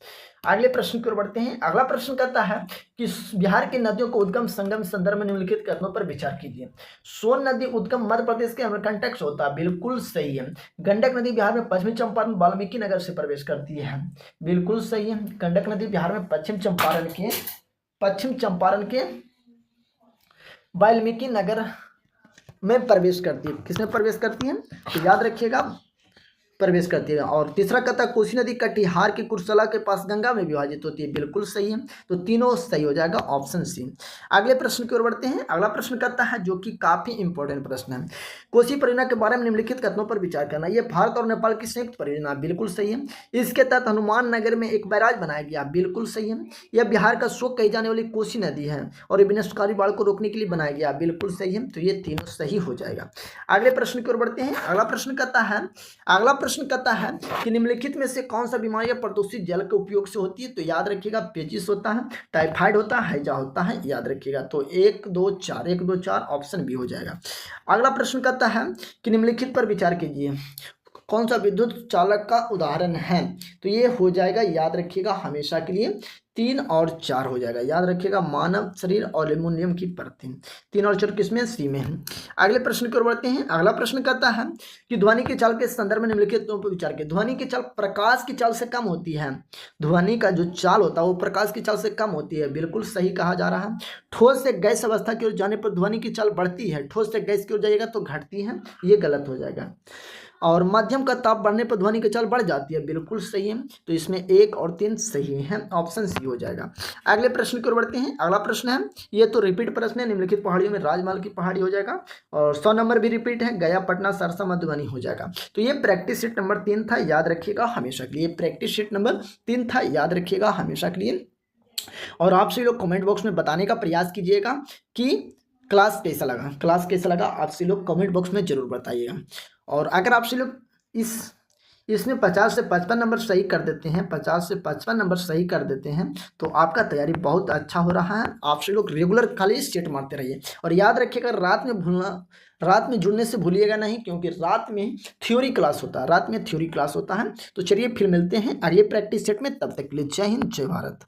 अगले प्रश्न की ओर बढ़ते हैं। अगला प्रश्न कहता है कि बिहार की नदियों को उद्गम संगम संदर्भ में निम्नलिखित कथनों पर विचार कीजिए। सोन नदी उद्गम मध्य प्रदेश के अमरकंटक से होता है, बिल्कुल सही है। गंडक नदी बिहार में पश्चिमी चंपारण वाल्मीकि नगर से प्रवेश करती है, बिल्कुल सही है। गंडक नदी बिहार में पश्चिम चंपारण के वाल्मीकि नगर में प्रवेश करती है। किसमें प्रवेश करती है? तो याद रखिएगा, प्रवेश करती है। और तीसरा कहता है कोसी नदी कटिहार के कुर्सला के पास गंगा में विभाजित होती है, बिल्कुल सही है। तो तीनों सही हो जाएगा, ऑप्शन सी। अगले प्रश्न की ओर बढ़ते हैं। अगला प्रश्न कहता है जो कि काफी इंपॉर्टेंट प्रश्न है, कोसी परियोजना के बारे में निम्नलिखित कथनों पर विचार करना। यह भारत और नेपाल की संयुक्त परियोजना, बिल्कुल सही है। इसके तहत हनुमान नगर में एक बैराज बनाया गया, बिल्कुल सही है। यह बिहार का शोक कही जाने वाली कोसी नदी है और विनाशकारी बाढ़ को रोकने के लिए बनाया गया, बिल्कुल सही है। तो ये तीनों सही हो जाएगा। अगले प्रश्न की ओर बढ़ते हैं। अगला प्रश्न कहता है कि निम्नलिखित में से कौन सा बीमारी प्रदूषित जल के उपयोग से होती है। तो याद रखिएगा पेचिस होता है, टाइफाइड होता है, हैजा होता है, याद रखिएगा। तो 1 2 4 ऑप्शन बी हो जाएगा। अगला प्रश्न कहता है कि निम्नलिखित पर विचार कीजिए, कौन सा विद्युत चालक का उदाहरण है। तो ये हो जाएगा, याद रखिएगा हमेशा के लिए 3 और 4 हो जाएगा, याद रखिएगा मानव शरीर और एल्युमिनियम की परतें। 3 और 4 किसमें, सी में है। अगले प्रश्न की ओर बढ़ते हैं। अगला प्रश्न कहता है कि ध्वनि की चाल के संदर्भ में निम्नलिखित पर विचार करें। ध्वनि की चाल प्रकाश की चाल से कम होती है, ध्वनि का जो चाल होता है वो प्रकाश की चाल से कम होती है, बिल्कुल सही कहा जा रहा है। ठोस से गैस अवस्था की ओर जाने पर ध्वनि की चाल बढ़ती है, ठोस से गैस की ओर जाइएगा तो घटती है, ये गलत हो जाएगा। और माध्यम का ताप बढ़ने पर ध्वनि की चाल बढ़ जाती है, बिल्कुल सही है। तो इसमें 1 और 3 सही है, ऑप्शन सी हो जाएगा। अगले प्रश्न की ओर बढ़ते हैं। अगला प्रश्न है, ये तो रिपीट प्रश्न है, निम्नलिखित पहाड़ियों में राजमहल की पहाड़ी हो जाएगा और 100 नंबर भी रिपीट है, गया पटना सरसा मधुबनी हो जाएगा। तो ये प्रैक्टिस शीट नंबर 3 था, याद रखिएगा हमेशा के लिए। प्रैक्टिस शीट नंबर 3 था, याद रखिएगा हमेशा के लिए। और आप सभी लोग कमेंट बॉक्स में बताने का प्रयास कीजिएगा कि क्लास कैसा लगा, आप सभी लोग कमेंट बॉक्स में जरूर बताइएगा। और अगर आप सभी लोग इसमें 50 से 55 नंबर सही कर देते हैं, 50 से 55 नंबर सही कर देते हैं तो आपका तैयारी बहुत अच्छा हो रहा है। आप सभी लोग रेगुलर खाली सेट मारते रहिए और याद रखिएगा रात में जुड़ने से भूलिएगा नहीं, क्योंकि रात में थ्योरी क्लास होता है, तो चलिए फिर मिलते हैं अगले प्रैक्टिस सेट में। तब तक के लिए जय हिंद, जय भारत।